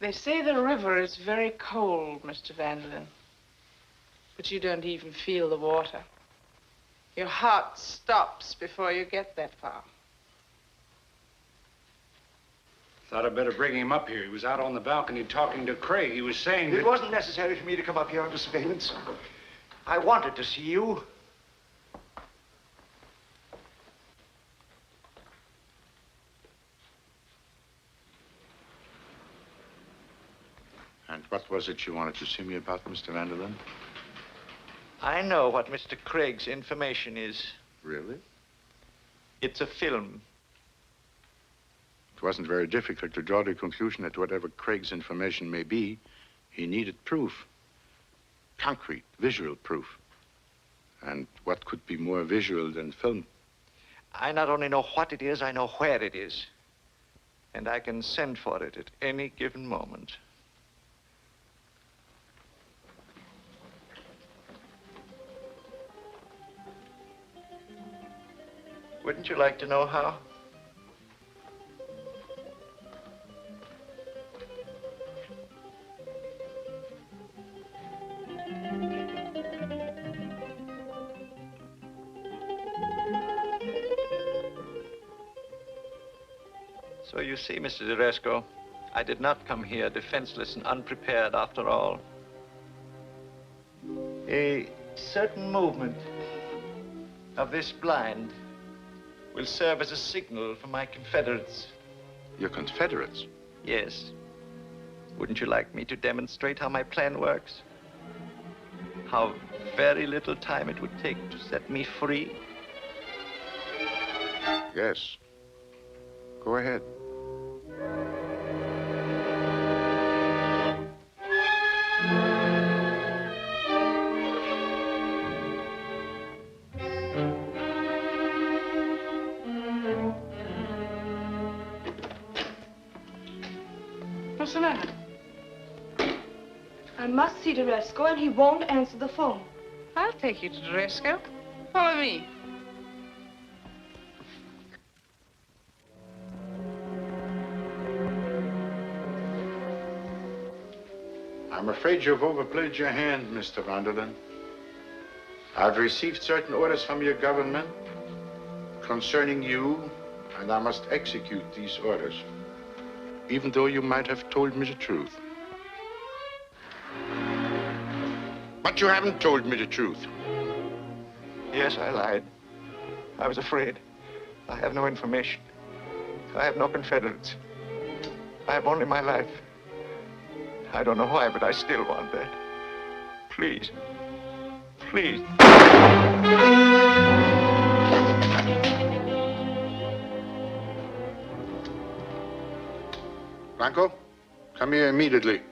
They say the river is very cold, Mr. Vanderlyn. But you don't even feel the water. Your heart stops before you get that far. Thought I'd better bring him up here. He was out on the balcony talking to Craig. He was saying that... It wasn't necessary for me to come up here under surveillance. I wanted to see you. And what was it you wanted to see me about, Mr. Vanderlyn? I know what Mr. Craig's information is. Really? It's a film. It wasn't very difficult to draw the conclusion that whatever Craig's information may be, he needed proof. Concrete, visual proof. And what could be more visual than film? I not only know what it is, I know where it is. And I can send for it at any given moment. Wouldn't you like to know how? So you see, Mr. Deresco, I did not come here defenseless and unprepared after all. A certain movement of this blind will serve as a signal for my confederates. Your confederates? Yes. Wouldn't you like me to demonstrate how my plan works? How very little time it would take to set me free? Yes. Go ahead. What's the matter? I must see Deresco, and he won't answer the phone. I'll take you to Deresco. Follow me. I'm afraid you've overplayed your hand, Mr. Vanderlyn. I've received certain orders from your government concerning you, and I must execute these orders, even though you might have told me the truth. But you haven't told me the truth. Yes, I lied. I was afraid. I have no information. I have no confederates. I have only my life. I don't know why, but I still want that. Please. Please. Blanco, come here immediately.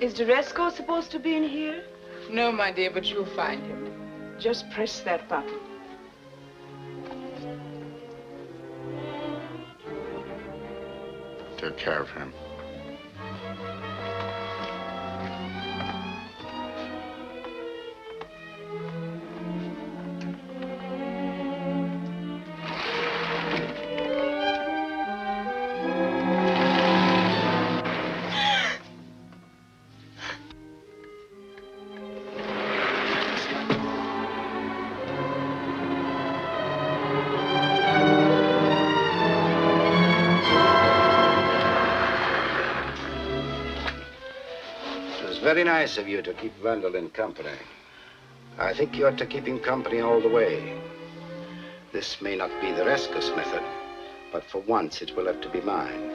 Is Deresco supposed to be in here? No, my dear, but you'll find him. Just press that button. Take care of him. Very nice of you to keep Vanderlyn company. I think you ought to keep him company all the way. This may not be the Deresco's method, but for once it will have to be mine.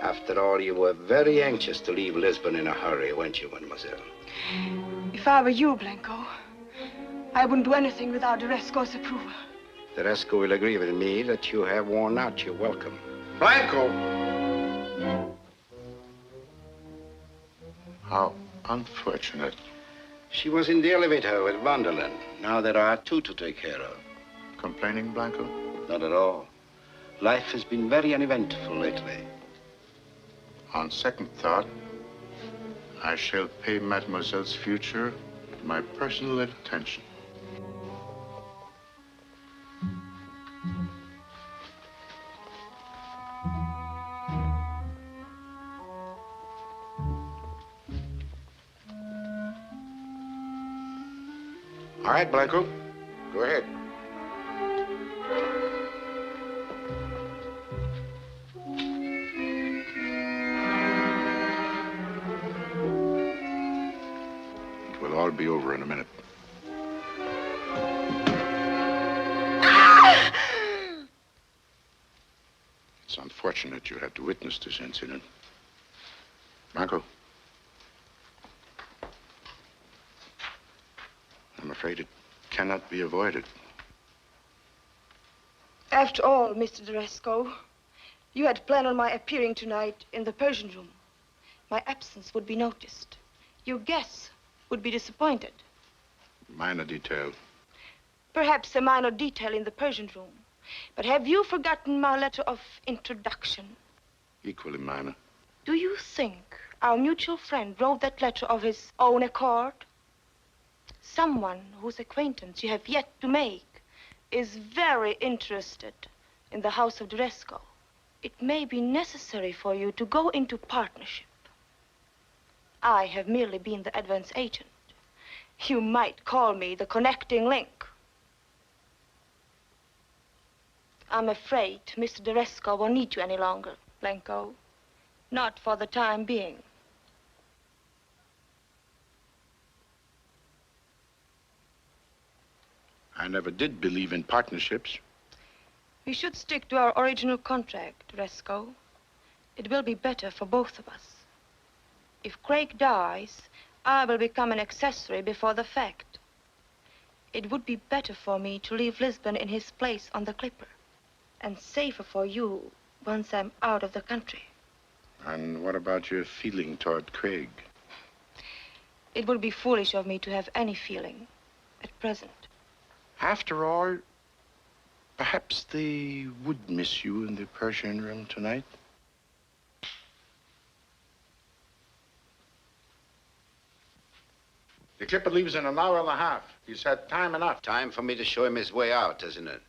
After all, you were very anxious to leave Lisbon in a hurry, weren't you, mademoiselle? If I were you, Blanco, I wouldn't do anything without Deresco's approval. Deresco will agree with me that you have worn out your welcome. Blanco! How unfortunate. She was in the elevator with Vanderlyn. Now there are two to take care of. Complaining, Blanco? Not at all. Life has been very uneventful lately. On second thought, I shall pay Mademoiselle's future my personal attention. All right, Blanco, go ahead. It will all be over in a minute. It's unfortunate you had to witness this incident. Blanco. I'm afraid it cannot be avoided. After all, Mr. Deresco, you had planned on my appearing tonight in the Persian room. My absence would be noticed. Your guests would be disappointed. Minor detail. Perhaps a minor detail in the Persian room. But have you forgotten my letter of introduction? Equally minor. Do you think our mutual friend wrote that letter of his own accord? Someone whose acquaintance you have yet to make is very interested in the house of Deresco. It may be necessary for you to go into partnership. I have merely been the advance agent. You might call me the connecting link. I'm afraid Mr. Deresco won't need you any longer, Blanco. Not for the time being. I never did believe in partnerships. We should stick to our original contract, Deresco. It will be better for both of us. If Craig dies, I will become an accessory before the fact. It would be better for me to leave Lisbon in his place on the Clipper, and safer for you once I'm out of the country. And what about your feeling toward Craig? It would be foolish of me to have any feeling at present. After all, perhaps they would miss you in the Persian room tonight. The Clipper leaves in an hour and a half. He's had time enough. Time for me to show him his way out, isn't it?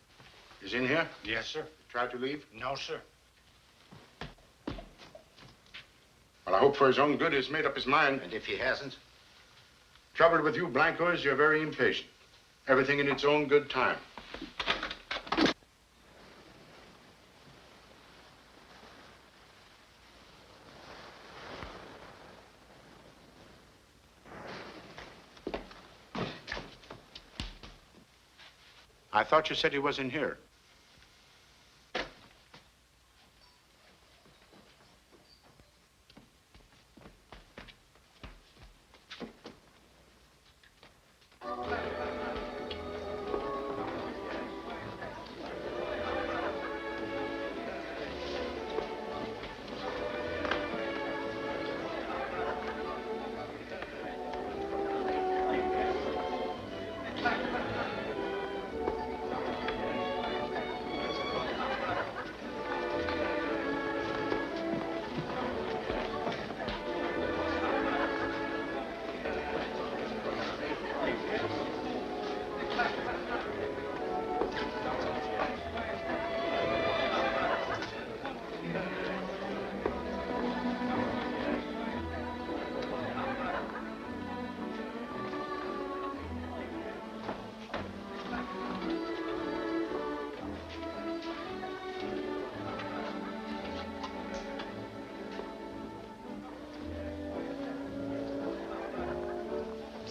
He's in here? Yes, sir. Tried to leave? No, sir. Well, I hope for his own good he's made up his mind. And if he hasn't? Trouble with you, Blanco, is you're very impatient. Everything in its own good time. I thought you said he was in here.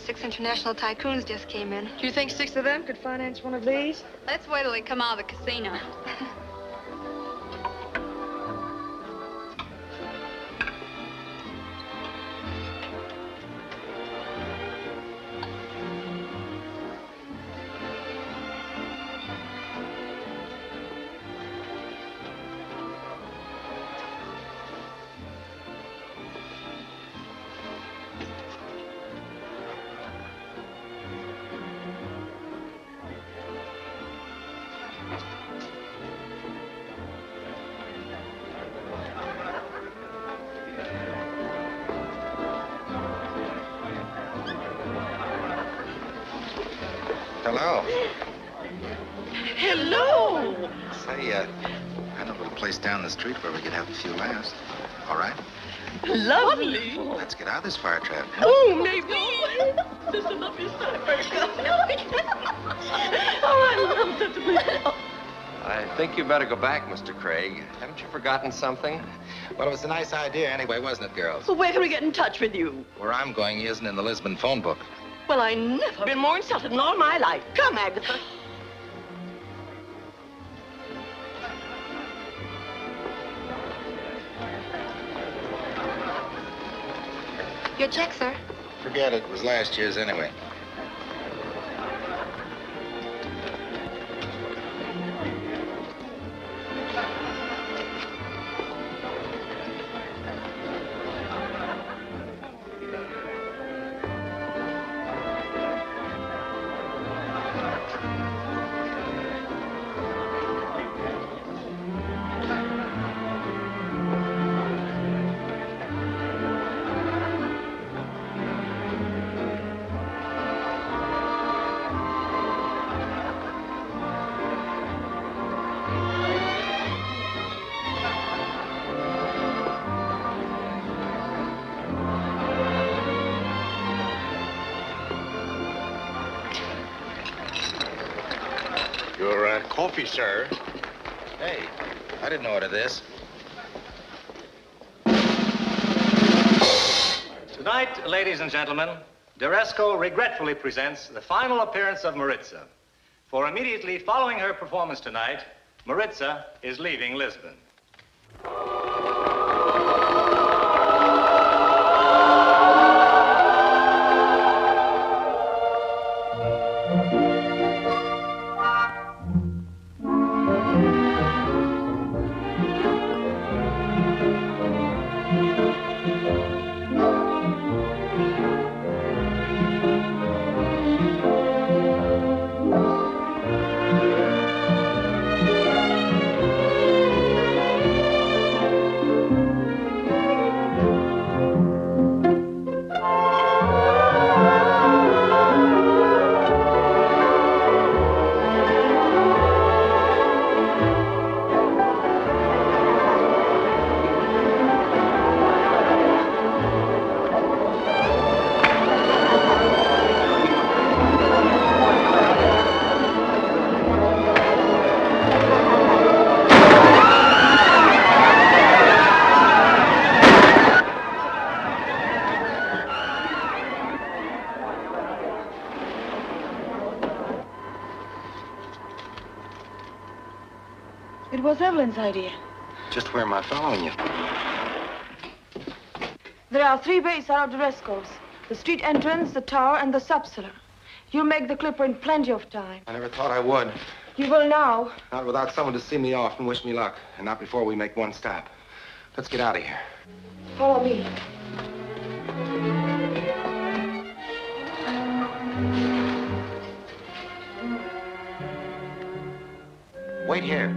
Six international tycoons just came in. Do you think 6 of them could finance one of these? Let's wait till they come out of the casino. Hello. Hello. Say, I know a little place down the street where we could have a few laughs. All right? Lovely. Let's get out of this fire trap. Oh, maybe. This is the loveliest time ever. Oh, I love such a place. I think you better go back, Mr. Craig. Haven't you forgotten something? Well, it was a nice idea anyway, wasn't it, girls? Well, where can we get in touch with you? Where I'm going isn't in the Lisbon phone book. Well, I never been more insulted in all my life. Come, Agatha. Your check, sir. Forget it. It was last year's anyway. Coffee, sir. Hey, I didn't order this. Tonight, ladies and gentlemen, Deresco regretfully presents the final appearance of Maritza. For immediately following her performance tonight, Maritza is leaving Lisbon. It was Evelyn's idea. Just where am I following you? There are 3 ways out of Deresco's. The street entrance, the tower, and the sub-cellar. You'll make the Clipper in plenty of time. I never thought I would. You will now. Not without someone to see me off and wish me luck. And not before we make one stop. Let's get out of here. Follow me. Wait here.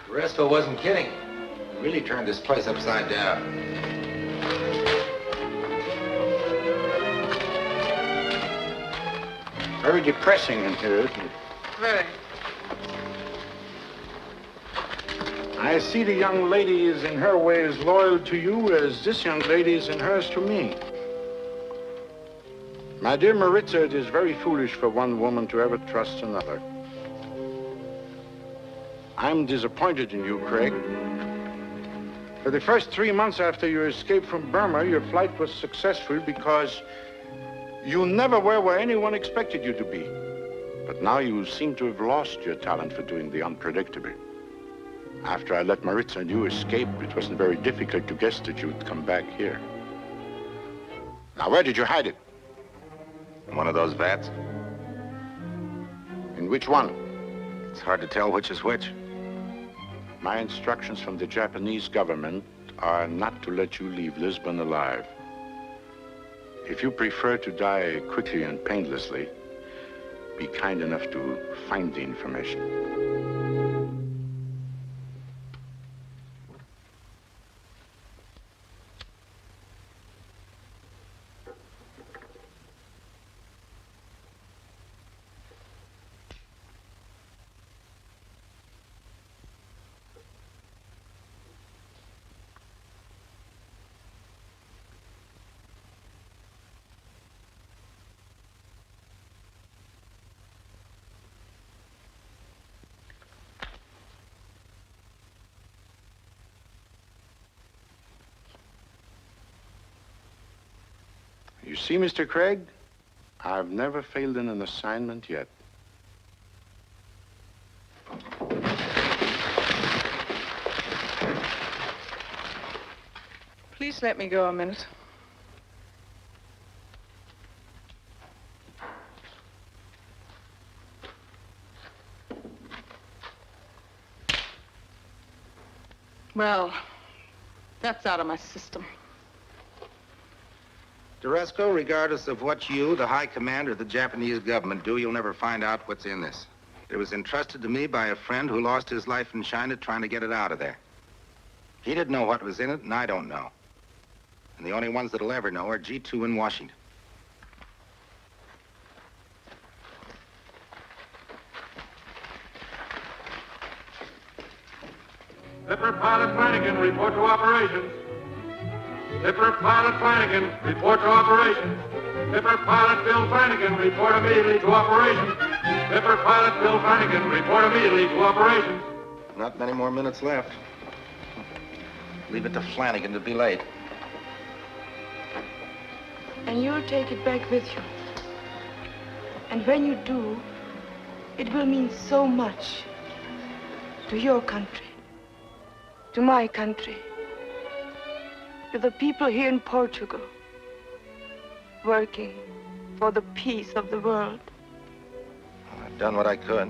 Deresco wasn't kidding. He really turned this place upside down. Very depressing in here, isn't it? Very. I see the young lady is in her way as loyal to you as this young lady is in hers to me. My dear Maritza, it is very foolish for one woman to ever trust another. I'm disappointed in you, Craig. For the first 3 months after your escape from Burma, your flight was successful because you never were where anyone expected you to be. But now you seem to have lost your talent for doing the unpredictable. After I let Maritza and you escape, it wasn't very difficult to guess that you'd come back here. Now, where did you hide it? In one of those vats. In which one? It's hard to tell which is which. My instructions from the Japanese government are not to let you leave Lisbon alive. If you prefer to die quickly and painlessly, be kind enough to find the information. You see, Mr. Craig, I've never failed in an assignment yet. Please let me go a minute. Well, that's out of my system. Deresco, regardless of what you, the High Command, or the Japanese government do, you'll never find out what's in this. It was entrusted to me by a friend who lost his life in China trying to get it out of there. He didn't know what was in it, and I don't know. And the only ones that'll ever know are G2 in Washington. Clipper Pilot Flanagan, report to operations. Clipper Pilot Flanagan, report to operations. Clipper Pilot Bill Flanagan, report immediately to operations. Clipper Pilot Bill Flanagan, report immediately to operations. Not many more minutes left. Leave it to Flanagan to be late. And you'll take it back with you. And when you do, it will mean so much to your country, to my country, to the people here in Portugal, working for the peace of the world. I've done what I could.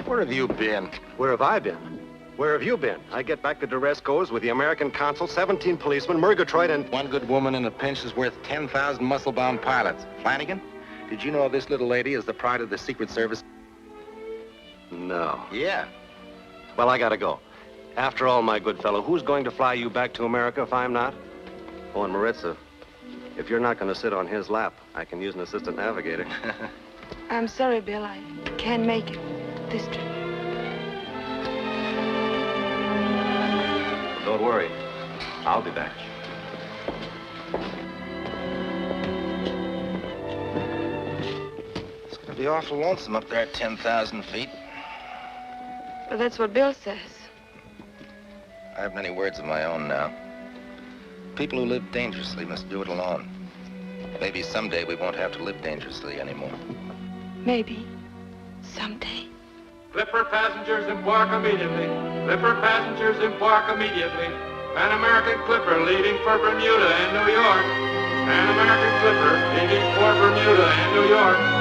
Where have you been? Where have I been? Where have you been? I get back to Deresco's with the American consul, 17 policemen, Murgatroyd, and... One good woman in a pinch is worth 10,000 muscle-bound pilots. Flanagan, did you know this little lady is the pride of the Secret Service? No. Yeah. Well, I gotta go. After all, my good fellow, who's going to fly you back to America if I'm not? Oh, and Maritza, if you're not going to sit on his lap, I can use an assistant navigator. I'm sorry, Bill. I can't make it this trip. Don't worry. I'll be back. It's going to be awful lonesome up there at 10,000 feet. But that's what Bill says. I have many words of my own now. People who live dangerously must do it alone. Maybe someday we won't have to live dangerously anymore. Maybe. Someday. Clipper passengers embark immediately. Clipper passengers embark immediately. Pan American Clipper leaving for Bermuda and New York. Pan American Clipper leaving for Bermuda and New York.